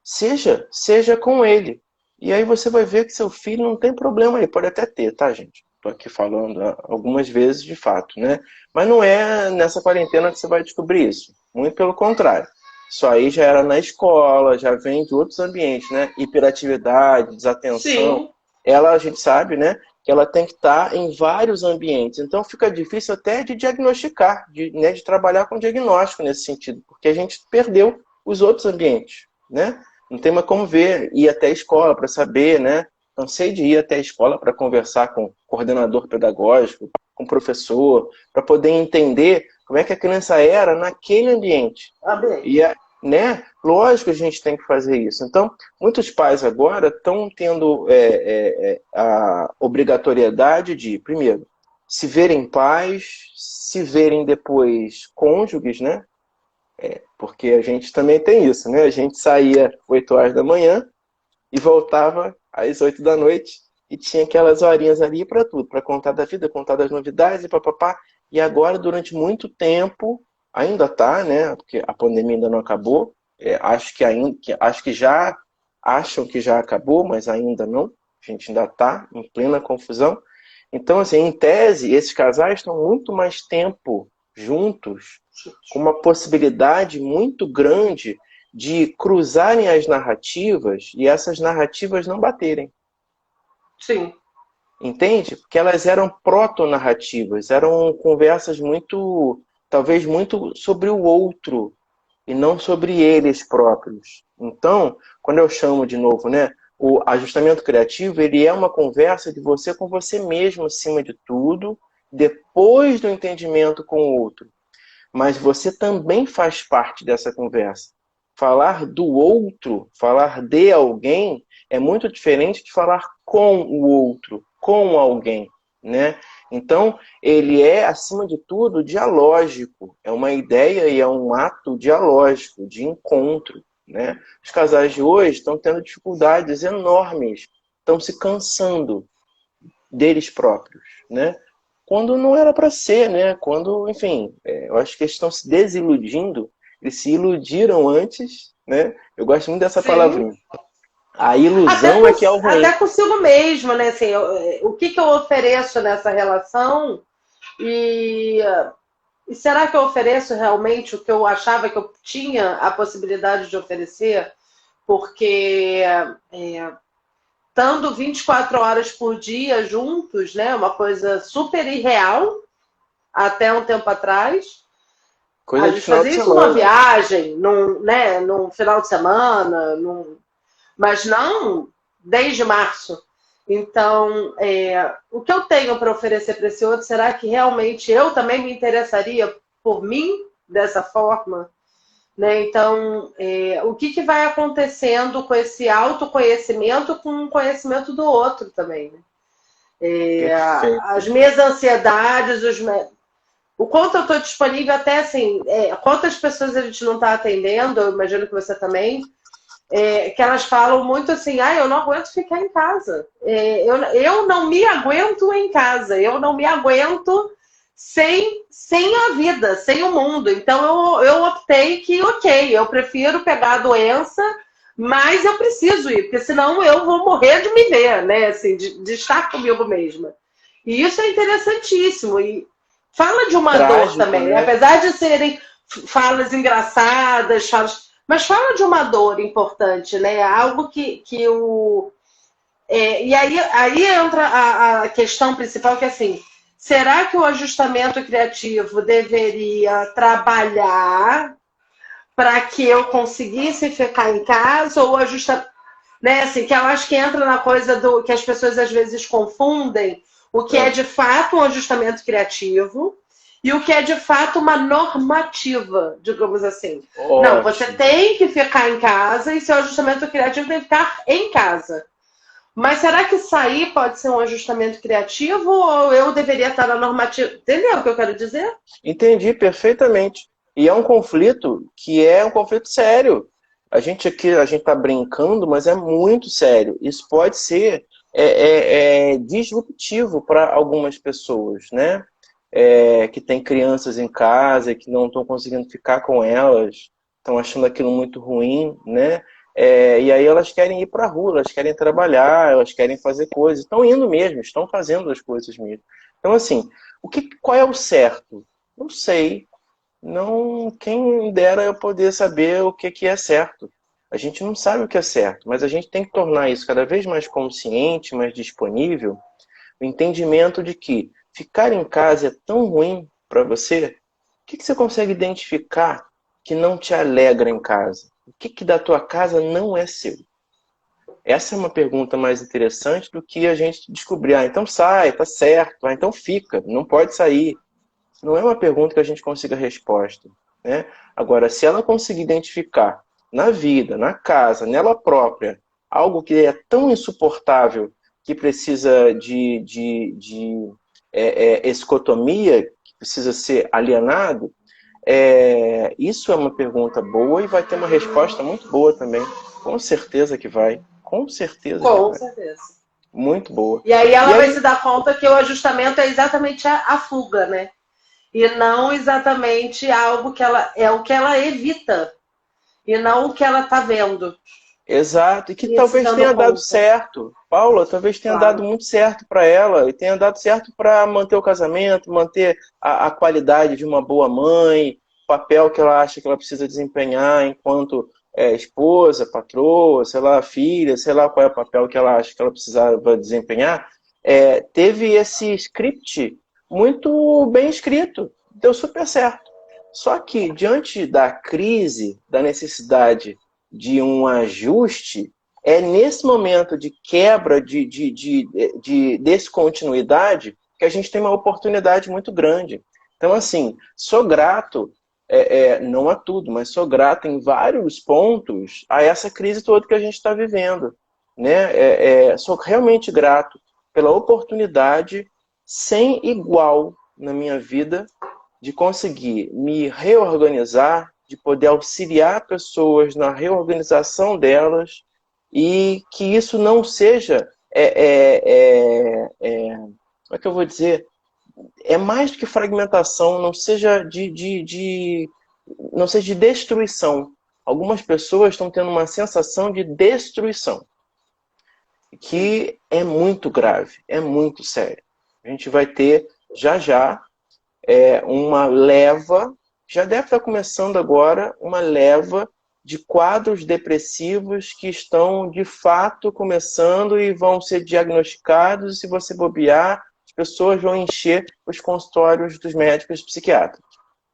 seja com ele. E aí você vai ver que seu filho não tem problema, ele pode até ter, tá, gente? Estou aqui falando algumas vezes de fato, né? Mas não é nessa quarentena que você vai descobrir isso. Muito pelo contrário. Isso aí já era na escola, já vem de outros ambientes, né? Hiperatividade, desatenção. Sim. A gente sabe, né, que ela tem que estar em vários ambientes. Então fica difícil até de diagnosticar, de trabalhar com diagnóstico nesse sentido, porque a gente perdeu os outros ambientes, né? Não tem mais como ir até a escola para saber, né? Cansei de ir até a escola para conversar com o coordenador pedagógico, com o professor, para poder entender como é que a criança era naquele ambiente. E né? Lógico que a gente tem que fazer isso. Então, muitos pais agora estão tendo a obrigatoriedade de, primeiro, se verem pais, se verem depois cônjuges, né? Porque a gente também tem isso, né? A gente saía 8 horas da manhã e voltava às 8 da noite e tinha aquelas horinhas ali para tudo, para contar da vida, contar das novidades e papapá. E agora, durante muito tempo, ainda tá, né? Porque a pandemia ainda não acabou. Acho que já acham que já acabou, mas ainda não. A gente ainda está em plena confusão. Então, assim, em tese, esses casais estão muito mais tempo juntos, com uma possibilidade muito grande de cruzarem as narrativas e essas narrativas não baterem. Sim. Entende? Porque elas eram proto-narrativas, eram conversas talvez muito sobre o outro e não sobre eles próprios. Então, quando eu chamo de novo, né, o ajustamento criativo, ele é uma conversa de você com você mesmo, acima de tudo, depois do entendimento com o outro. Mas você também faz parte dessa conversa. Falar do outro, falar de alguém, é muito diferente de falar com o outro, com alguém, né? Então, ele é, acima de tudo, dialógico. É uma ideia e é um ato dialógico, de encontro, né? Os casais de hoje estão tendo dificuldades enormes, estão se cansando deles próprios, né? Quando não era para ser, né? Quando, enfim, eu acho que eles estão se desiludindo, eles se iludiram antes, né? Eu gosto muito dessa palavrinha. A ilusão é que é o ruim. Até consigo mesmo, né? Assim, o que eu ofereço nessa relação e será que eu ofereço realmente o que eu achava que eu tinha a possibilidade de oferecer? Porque estando 24 horas por dia juntos, né? Uma coisa super irreal até um tempo atrás. Coisa a de gente final fazia de isso semana. numa viagem, num final de semana, mas não desde março. Então, o que eu tenho para oferecer para esse outro, será que realmente eu também me interessaria por mim dessa forma? Né? Então, o que vai acontecendo com esse autoconhecimento com o conhecimento do outro também? Né? As minhas ansiedades, o quanto eu estou disponível, até assim, quantas pessoas a gente não está atendendo, eu imagino que você também, que elas falam muito assim, eu não aguento ficar em casa. Eu não me aguento em casa, eu não me aguento sem a vida, sem o mundo. Então eu optei que, ok, eu prefiro pegar a doença mas eu preciso ir, porque senão eu vou morrer de me ver, né? Assim, de estar comigo mesma. E isso é interessantíssimo. E fala de uma dor Trágico, também, né? né? Apesar de serem falas engraçadas, mas fala de uma dor importante, né? Algo que o. E aí entra a questão principal, que é assim, será que o ajustamento criativo deveria trabalhar para que eu conseguisse ficar em casa, ou ajustar, né, assim, que eu acho que entra na coisa do que as pessoas às vezes confundem o que é É. de fato um ajustamento criativo e o que é de fato uma normativa, digamos assim. Não, você Ótimo. tem que ficar em casa e seu ajustamento criativo tem que ficar em casa. Mas será que sair pode ser um ajustamento criativo ou eu deveria estar na normativa? Entendeu o que eu quero dizer? Entendi perfeitamente. E é um conflito que é um conflito sério. A gente aqui, a gente está brincando, mas é muito sério. Isso pode ser disruptivo para algumas pessoas, né? Que tem crianças em casa e que não estão conseguindo ficar com elas, estão achando aquilo muito ruim, né? E aí elas querem ir para a rua, elas querem trabalhar, elas querem fazer coisas. Estão indo mesmo, estão fazendo as coisas mesmo. Então, assim, qual é o certo? Não sei. Não, quem dera eu poder saber o que é certo. A gente não sabe o que é certo, mas a gente tem que tornar isso cada vez mais consciente, mais disponível, o entendimento de que ficar em casa é tão ruim para você. O que você consegue identificar que não te alegra em casa? O que da tua casa não é seu? Essa é uma pergunta mais interessante do que a gente descobrir. Ah, então sai, tá certo. Ah, então fica, não pode sair. Não é uma pergunta que a gente consiga resposta, né? Agora, se ela conseguir identificar na vida, na casa, nela própria, algo que é tão insuportável que precisa de escotomia, que precisa ser alienado, isso é uma pergunta boa e vai ter uma resposta muito boa também. Com certeza que vai. Com certeza que Com vai. certeza. Muito boa. E aí E ela vai aí, se dar conta que o ajustamento é exatamente a fuga, né? E não exatamente algo que ela é o que ela evita e não o que ela está vendo exato, e que e se talvez dando tenha dado conta. certo. Paula, talvez tenha dado Claro. muito certo para ela e tenha dado certo para manter o casamento, manter a qualidade de uma boa mãe, o papel que ela acha que ela precisa desempenhar enquanto esposa, patroa, sei lá, filha, sei lá qual é o papel que ela acha que ela precisava desempenhar. Teve esse script muito bem escrito, deu super certo. Só que diante da crise, da necessidade de um ajuste, é nesse momento de quebra, de descontinuidade, que a gente tem uma oportunidade muito grande. Então, assim, sou grato, não a tudo, mas sou grato em vários pontos a essa crise toda que a gente está vivendo. Né? Sou realmente grato pela oportunidade sem igual na minha vida de conseguir me reorganizar, de poder auxiliar pessoas na reorganização delas e que isso não seja, como é que eu vou dizer, é mais do que fragmentação, não seja não seja de destruição. Algumas pessoas estão tendo uma sensação de destruição, que é muito grave, é muito sério. A gente vai ter já já uma leva, já deve estar começando agora, uma leva de quadros depressivos que estão de fato começando e vão ser diagnosticados, e se você bobear, as pessoas vão encher os consultórios dos médicos psiquiatras.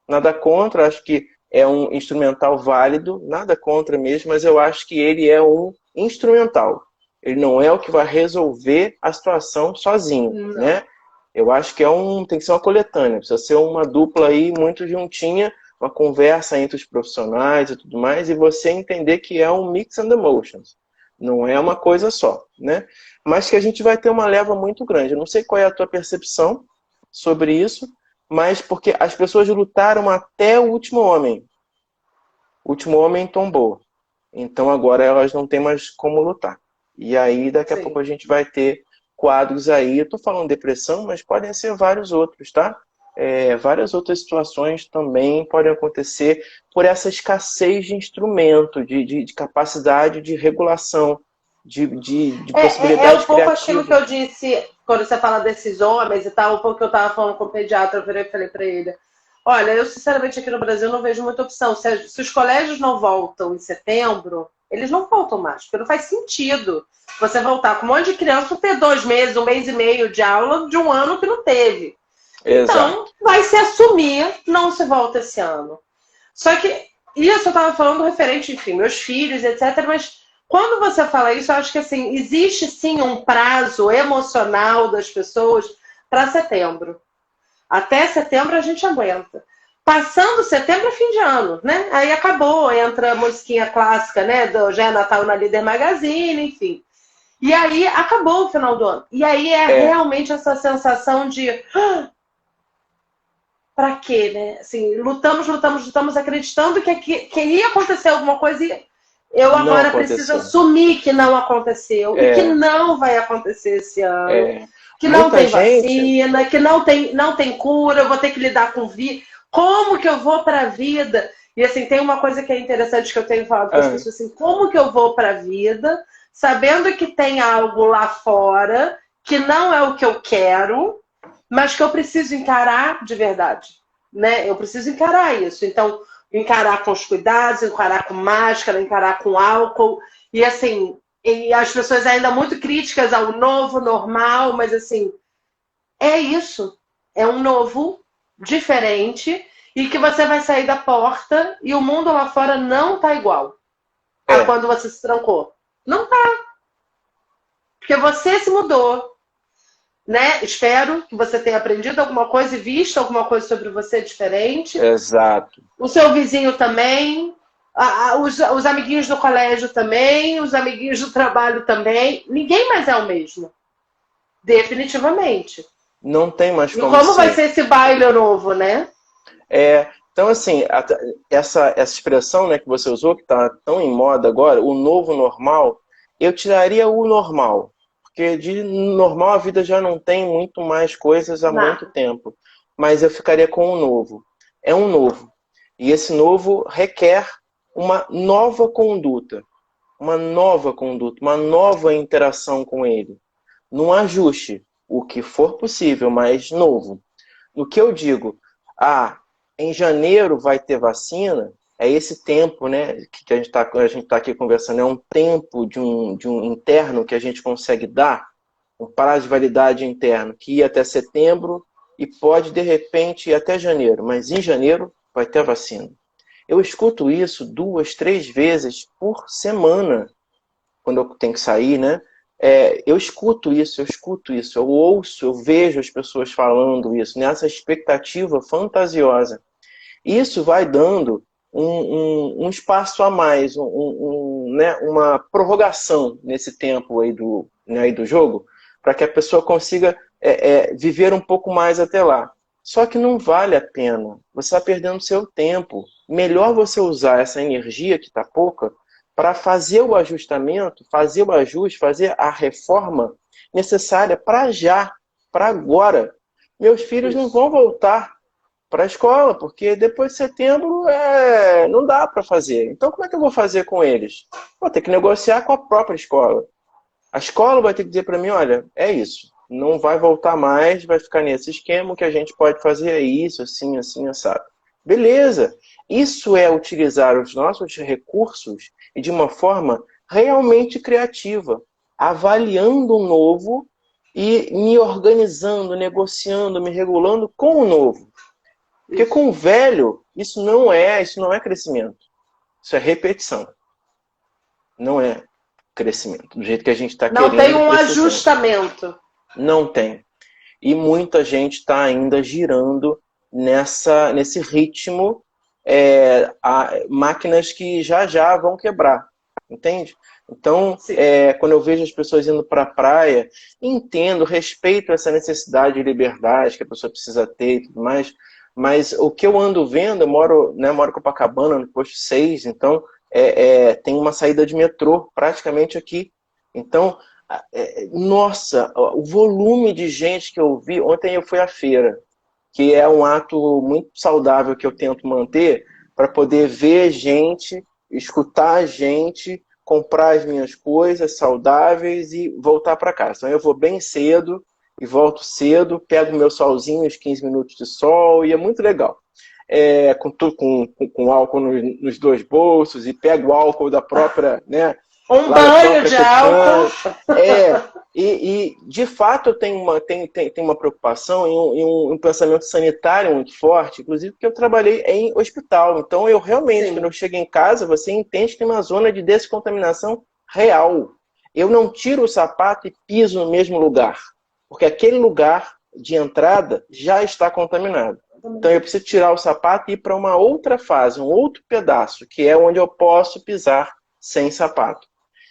Nada contra, acho que é um instrumental válido, nada contra mesmo, mas eu acho que ele é um instrumental. Ele não é o que vai resolver a situação sozinho, né? Eu acho que tem que ser uma coletânea, precisa ser uma dupla aí muito juntinha, uma conversa entre os profissionais e tudo mais, e você entender que é um mix and emotions. Não é uma coisa só, né? Mas que a gente vai ter uma leva muito grande. Eu não sei qual é a tua percepção sobre isso, mas porque as pessoas lutaram até o último homem. O último homem tombou. Então agora elas não têm mais como lutar. E aí daqui a pouco a gente vai ter quadros aí, eu estou falando depressão, mas podem ser vários outros, tá? várias outras situações também podem acontecer por essa escassez de instrumento, de capacidade de regulação, de É possibilidade um pouco aquilo que criativa. eu disse quando você fala desses homens e tal, um pouco que eu estava falando com o pediatra, eu virei e falei para ele, olha, eu sinceramente aqui no Brasil não vejo muita opção. Se os colégios não voltam em setembro, eles não voltam mais, porque não faz sentido você voltar com um monte de criança para ter 2 meses, 1 mês e meio de aula de um ano que não teve. Então, Exato. vai se assumir, não se volta esse ano. Só que isso eu estava falando referente, enfim, meus filhos, etc. Mas quando você fala isso, eu acho que assim, existe sim um prazo emocional das pessoas para setembro. Até setembro a gente aguenta. Passando setembro é fim de ano, né? Aí acabou, entra a musiquinha clássica, né? Do Já é Natal na Líder Magazine, enfim. E aí acabou o final do ano. E aí realmente essa sensação de pra quê, né? Assim, lutamos, acreditando que ia acontecer alguma coisa e eu Não agora preciso aconteceu. assumir que não aconteceu e que não vai acontecer esse ano. Que não Muita tem gente... vacina, que não tem cura, eu vou ter que lidar com vida. Como que eu vou para a vida? E assim, tem uma coisa que é interessante que eu tenho falado com as pessoas assim, como que eu vou para a vida, sabendo que tem algo lá fora que não é o que eu quero, mas que eu preciso encarar de verdade, né? Eu preciso encarar isso. Então, encarar com os cuidados, encarar com máscara, encarar com álcool. E assim, e as pessoas ainda muito críticas ao novo normal, mas assim, é isso. É um novo diferente e que você vai sair da porta e o mundo lá fora não tá igual a quando você se trancou. Não tá. Porque você se mudou, né? Espero que você tenha aprendido alguma coisa e visto alguma coisa sobre você diferente. Exato. O seu vizinho também, os amiguinhos do colégio também, os amiguinhos do trabalho também. Ninguém mais é o mesmo. Definitivamente. Não tem mais E como como vai ser. ser esse baile novo, né? Então, assim, essa expressão, né, que você usou, que está tão em moda agora, o novo normal, eu tiraria o normal. Porque de normal a vida já não tem muito mais coisas há muito tempo. Mas eu ficaria com o novo. É um novo. E esse novo requer uma nova conduta. Uma nova interação com ele. Num ajuste, o que for possível, mas novo. No que eu digo, em janeiro vai ter vacina, é esse tempo, né, que a gente tá aqui conversando, é um tempo de um interno que a gente consegue dar, um prazo de validade interno, que ia até setembro e pode, de repente, ir até janeiro. Mas em janeiro vai ter vacina. Eu escuto isso 2, 3 vezes por semana, quando eu tenho que sair, né? Eu escuto isso, eu ouço, eu vejo as pessoas falando isso, nessa expectativa fantasiosa. Isso vai dando um espaço a mais, né, uma prorrogação nesse tempo aí do jogo, para que a pessoa consiga viver um pouco mais até lá. Só que não vale a pena, você está perdendo seu tempo. Melhor você usar essa energia que está pouca para fazer o ajustamento, fazer o ajuste, fazer a reforma necessária para já, para agora. Meus filhos não vão voltar para a escola, porque depois de setembro não dá para fazer. Então como é que eu vou fazer com eles? Vou ter que negociar com a própria escola. A escola vai ter que dizer para mim, olha, é isso, não vai voltar mais, vai ficar nesse esquema, o que a gente pode fazer é isso, assim, assim, assado. Beleza, isso é utilizar os nossos recursos e de uma forma realmente criativa, avaliando o novo e me organizando, negociando, me regulando com o novo. Porque com o velho, isso não é crescimento. Isso é repetição. Não é crescimento. Do jeito que a gente está querendo. Não tem um ajustamento. Não tem. E muita gente está ainda girando nesse ritmo, máquinas que já vão quebrar. Entende? Então, quando eu vejo as pessoas indo para a praia, entendo, respeito essa necessidade de liberdade que a pessoa precisa ter e tudo mais, mas o que eu ando vendo, eu moro em Copacabana, no posto 6, então tem uma saída de metrô praticamente aqui. Então, nossa, o volume de gente que eu vi, ontem eu fui à feira, que é um ato muito saudável que eu tento manter para poder ver gente, escutar gente, comprar as minhas coisas saudáveis e voltar para casa. Então eu vou bem cedo e volto cedo, pego meu solzinho, os 15 minutos de sol, e é muito legal. Com álcool nos dois bolsos, e pego o álcool da própria, né? Um banho de álcool. E de fato eu tenho uma preocupação em um pensamento sanitário muito forte, inclusive porque eu trabalhei em hospital. Então eu realmente, quando eu chego em casa, você entende que tem uma zona de descontaminação real. Eu não tiro o sapato e piso no mesmo lugar, porque aquele lugar de entrada já está contaminado. Então eu preciso tirar o sapato e ir para uma outra fase, um outro pedaço, que é onde eu posso pisar sem sapato.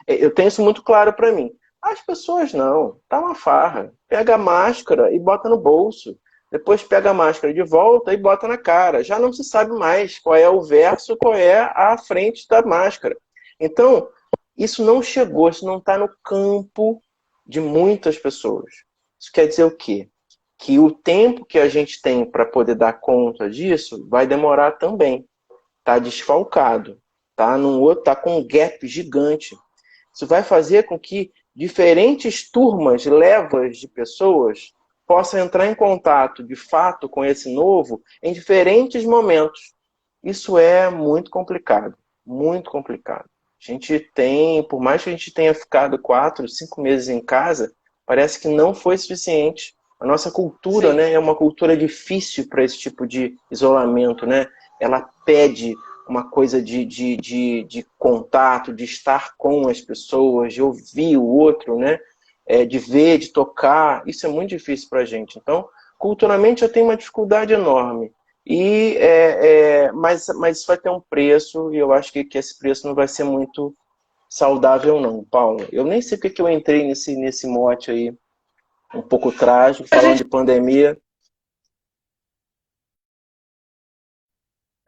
Eu tenho isso muito claro para mim. As pessoas não, tá uma farra. Pega a máscara e bota no bolso. Depois pega a máscara de volta e bota na cara. Já não se sabe mais qual é o verso, qual é a frente da máscara. Então, isso não chegou, isso não está no campo de muitas pessoas. Isso quer dizer o quê? Que o tempo que a gente tem para poder dar conta disso vai demorar também. Está desfalcado, tá com um gap gigante. Isso vai fazer com que diferentes turmas, levas de pessoas, possam entrar em contato, de fato, com esse novo em diferentes momentos. Isso é muito complicado, muito complicado. A gente tem, por mais que a gente tenha ficado 4, 5 meses em casa, parece que não foi suficiente. A nossa cultura, né, é uma cultura difícil para esse tipo de isolamento, né? Ela pede uma coisa de contato, de estar com as pessoas, de ouvir o outro, né? De ver, de tocar. Isso é muito difícil para a gente. Então, culturalmente, eu tenho uma dificuldade enorme. Mas isso vai ter um preço, e eu acho que esse preço não vai ser muito saudável, não, Paulo. Eu nem sei porque que eu entrei nesse mote aí, um pouco trágico, falando de pandemia.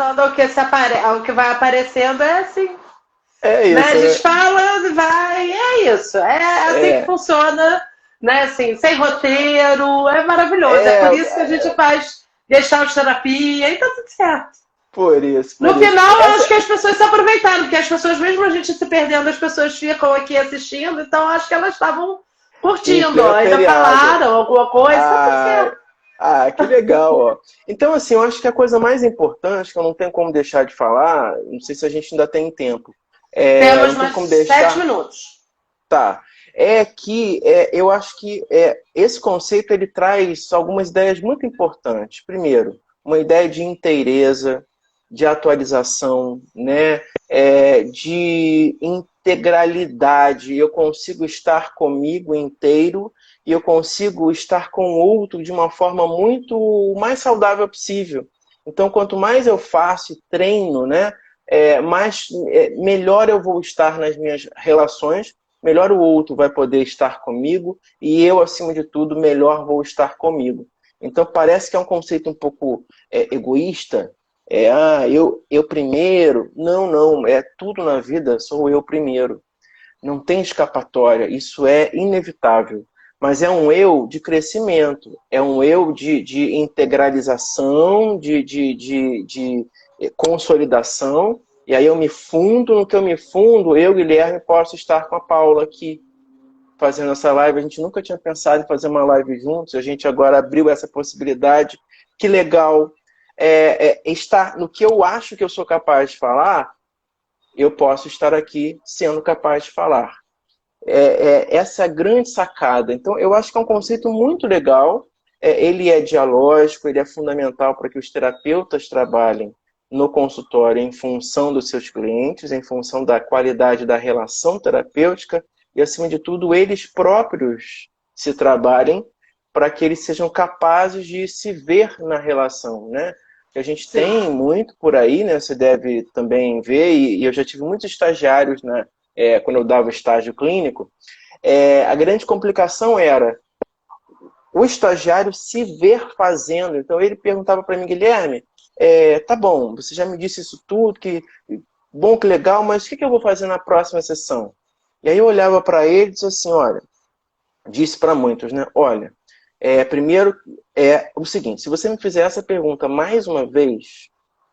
O que vai aparecendo é assim. É isso. Né? A gente fala, vai, é isso. É assim que funciona, né? Assim, sem roteiro, é maravilhoso. É por isso que a gente faz gestalt terapia e tá tudo certo. Por isso. No final, eu acho que as pessoas se aproveitaram, porque as pessoas, mesmo a gente se perdendo, as pessoas ficam aqui assistindo, então acho que elas estavam curtindo, ainda falaram alguma coisa, tá tudo certo. Que legal, ó. Então, assim, eu acho que a coisa mais importante, que eu não tenho como deixar de falar, não sei se a gente ainda tem tempo. Temos mais 7 minutos. Tá. Eu acho que esse conceito, ele traz algumas ideias muito importantes. Primeiro, uma ideia de inteireza, de atualização, né? De integralidade. Eu consigo estar comigo inteiro e eu consigo estar com o outro de uma forma muito mais saudável possível. Então, quanto mais eu faço e treino, né, melhor eu vou estar nas minhas relações, melhor o outro vai poder estar comigo e eu, acima de tudo, melhor vou estar comigo. Então, parece que é um conceito um pouco egoísta. Eu primeiro. Não. Tudo na vida sou eu primeiro. Não tem escapatória. Isso é inevitável. Mas é um eu de crescimento, é um eu de integralização, de consolidação, e aí eu me fundo, no que eu me fundo, eu, Guilherme, posso estar com a Paula aqui, fazendo essa live. A gente nunca tinha pensado em fazer uma live juntos, a gente agora abriu essa possibilidade. Que legal! Estar no que eu acho que eu sou capaz de falar, eu posso estar aqui sendo capaz de falar. Essa grande sacada. Então, eu acho que é um conceito muito legal. Ele é dialógico, ele é fundamental para que os terapeutas trabalhem no consultório em função dos seus clientes, em função da qualidade da relação terapêutica e, acima de tudo, eles próprios se trabalhem para que eles sejam capazes de se ver na relação, né? Que a gente tem muito por aí, né? Você deve também ver, e eu já tive muitos estagiários, né? Quando eu dava estágio clínico, a grande complicação era o estagiário se ver fazendo. Então ele perguntava para mim, Guilherme, tá bom, você já me disse isso tudo, que bom, que legal, mas o que eu vou fazer na próxima sessão? E aí eu olhava para ele e disse assim, olha, disse para muitos, né? Olha, Primeiro, é o seguinte, se você me fizer essa pergunta mais uma vez,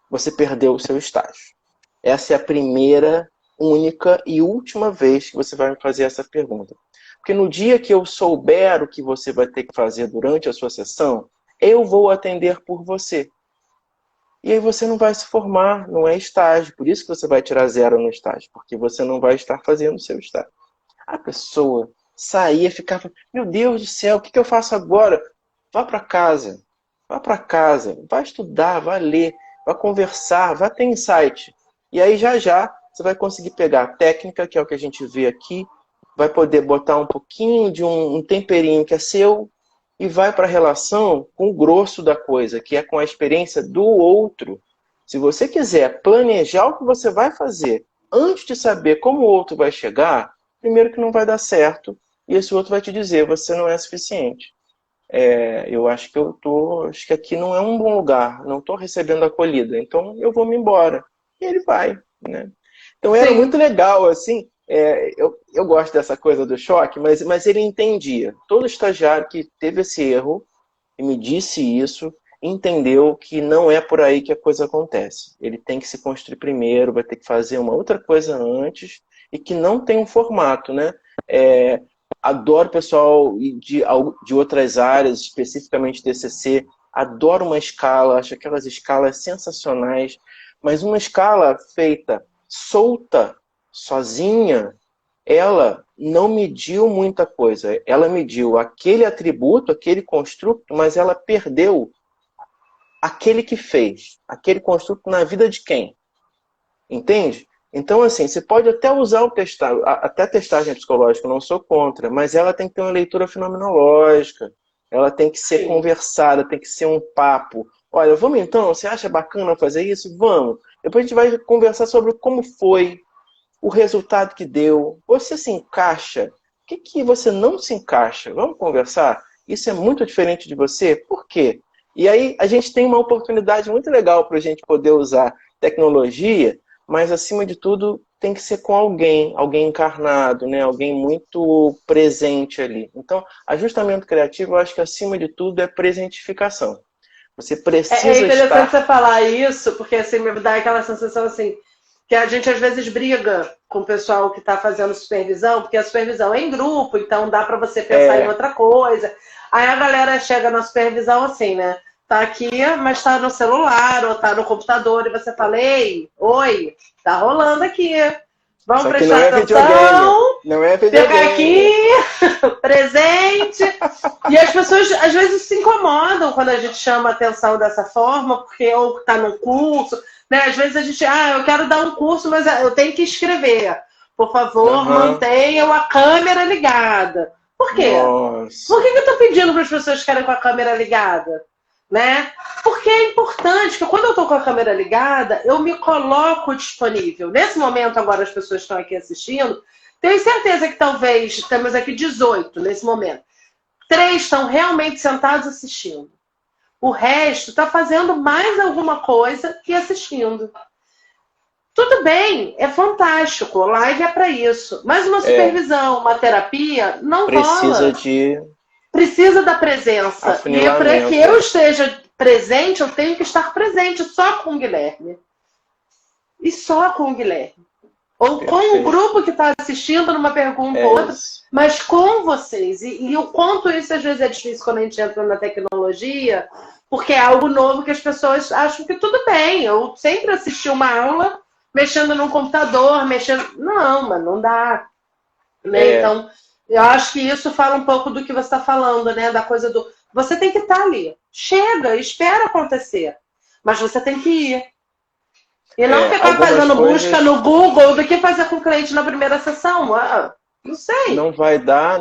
você perdeu o seu estágio. Essa é a primeira, única e última vez que você vai me fazer essa pergunta. Porque no dia que eu souber o que você vai ter que fazer durante a sua sessão, eu vou atender por você. E aí você não vai se formar, não é estágio. Por isso que você vai tirar 0 no estágio, porque você não vai estar fazendo o seu estágio. A pessoa saía, ficava, meu Deus do céu, o que eu faço agora? Vá para casa, vai estudar, vai ler, vai conversar, vai ter insight. E aí já você vai conseguir pegar a técnica, que é o que a gente vê aqui, vai poder botar um pouquinho de um temperinho que é seu e vai para a relação com o grosso da coisa, que é com a experiência do outro. Se você quiser planejar o que você vai fazer antes de saber como o outro vai chegar, primeiro que não vai dar certo e esse outro vai te dizer, você não é suficiente. Eu acho que acho que aqui não é um bom lugar, não estou recebendo acolhida, então eu vou me embora. E ele vai, né? Então era muito legal, assim, eu gosto dessa coisa do choque, mas ele entendia. Todo estagiário que teve esse erro e me disse isso, entendeu que não é por aí que a coisa acontece. Ele tem que se construir primeiro, vai ter que fazer uma outra coisa antes, e que não tem um formato, né? Adoro pessoal de outras áreas, especificamente TCC, adoro uma escala, acho aquelas escalas sensacionais, mas uma escala feita solta, sozinha, ela não mediu muita coisa. Ela mediu aquele atributo, aquele construto, mas ela perdeu aquele que fez, aquele construto na vida de quem? Entende? Então, assim, você pode até usar até testagem psicológica, eu não sou contra, mas ela tem que ter uma leitura fenomenológica, ela tem que ser conversada, tem que ser um papo. Olha, vamos então, você acha bacana fazer isso? Vamos. Depois a gente vai conversar sobre como foi, o resultado que deu. Você se encaixa? O que você não se encaixa? Vamos conversar? Isso é muito diferente de você? Por quê? E aí a gente tem uma oportunidade muito legal para a gente poder usar tecnologia, mas acima de tudo tem que ser com alguém encarnado, né? Alguém muito presente ali. Então, ajustamento criativo, eu acho que acima de tudo é presentificação. Você precisa É interessante estar... você falar isso, porque assim, me dá aquela sensação assim, que a gente às vezes briga com o pessoal que está fazendo supervisão, porque a supervisão é em grupo, então dá para você pensar em outra coisa. Aí a galera chega na supervisão assim, né? Tá aqui, mas tá no celular ou tá no computador, e você fala, ei, oi, tá rolando aqui. Vamos Só prestar não atenção. Não é videogame. Fica aqui, presente. E as pessoas às vezes se incomodam quando a gente chama atenção dessa forma, porque ou tá num curso, né? Às vezes a gente, eu quero dar um curso, mas eu tenho que escrever. Por favor, mantenham a câmera ligada. Por quê? Nossa. Por que eu tô pedindo para as pessoas ficarem com a câmera ligada? Né? Porque é importante que quando eu estou com a câmera ligada, eu me coloco disponível. Nesse momento, agora as pessoas estão aqui assistindo, tenho certeza que talvez, temos aqui 18 nesse momento, 3 estão realmente sentados assistindo. O resto está fazendo mais alguma coisa que assistindo. Tudo bem, é fantástico, live é para isso. Mas uma supervisão, uma terapia, não rola. Precisa da presença. E para que eu esteja presente, eu tenho que estar presente só com o Guilherme. E só com o Guilherme. Ou com o grupo que está assistindo numa pergunta ou outra, mas com vocês. E o quanto isso às vezes é difícil quando a gente entra na tecnologia, porque é algo novo que as pessoas acham que tudo bem. Eu sempre assisti uma aula mexendo num computador, Não, mas não dá. Né? Então... eu acho que isso fala um pouco do que você está falando, né? Da coisa do... você tem que estar ali. Chega, espera acontecer. Mas você tem que ir. E não ficar fazendo busca no Google do que fazer com o cliente na primeira sessão. Não sei. Não vai dar,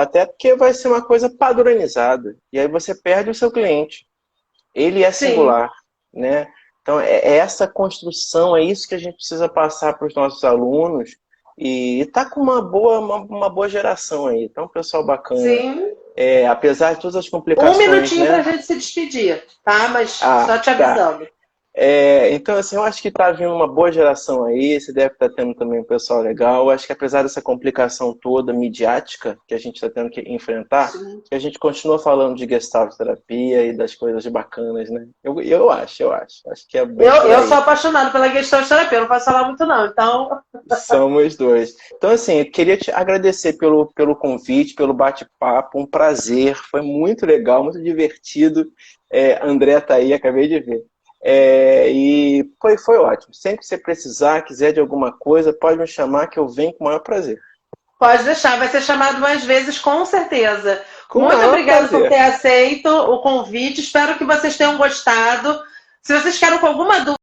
até porque vai ser uma coisa padronizada. E aí você perde o seu cliente. Ele é singular, né? Então, essa construção, é isso que a gente precisa passar para os nossos alunos. E tá com uma boa geração aí. Tá um pessoal bacana. Sim. Apesar de todas as complicações. Um minutinho, né? pra gente se despedir, tá? Mas só te avisando. Então, assim, eu acho que tá vindo uma boa geração aí, você deve estar tendo também um pessoal legal. Eu acho que apesar dessa complicação toda midiática que a gente está tendo que enfrentar, Sim. que a gente continua falando de Gestalt terapia e das coisas bacanas, né? Eu acho. Acho que é bem por Eu aí. sou apaixonada pela Gestalt terapia, não posso falar muito não, então... Somos dois. Então, assim, eu queria te agradecer pelo convite, pelo bate-papo, um prazer, foi muito legal, muito divertido. André tá aí, acabei de ver. E foi ótimo. Sempre que você precisar, quiser de alguma coisa, pode me chamar que eu venho com o maior prazer. Pode deixar, vai ser chamado mais vezes, com certeza. Com o Muito maior obrigada por prazer. ter aceito o convite, espero que vocês tenham gostado. Se vocês ficaram com alguma dúvida,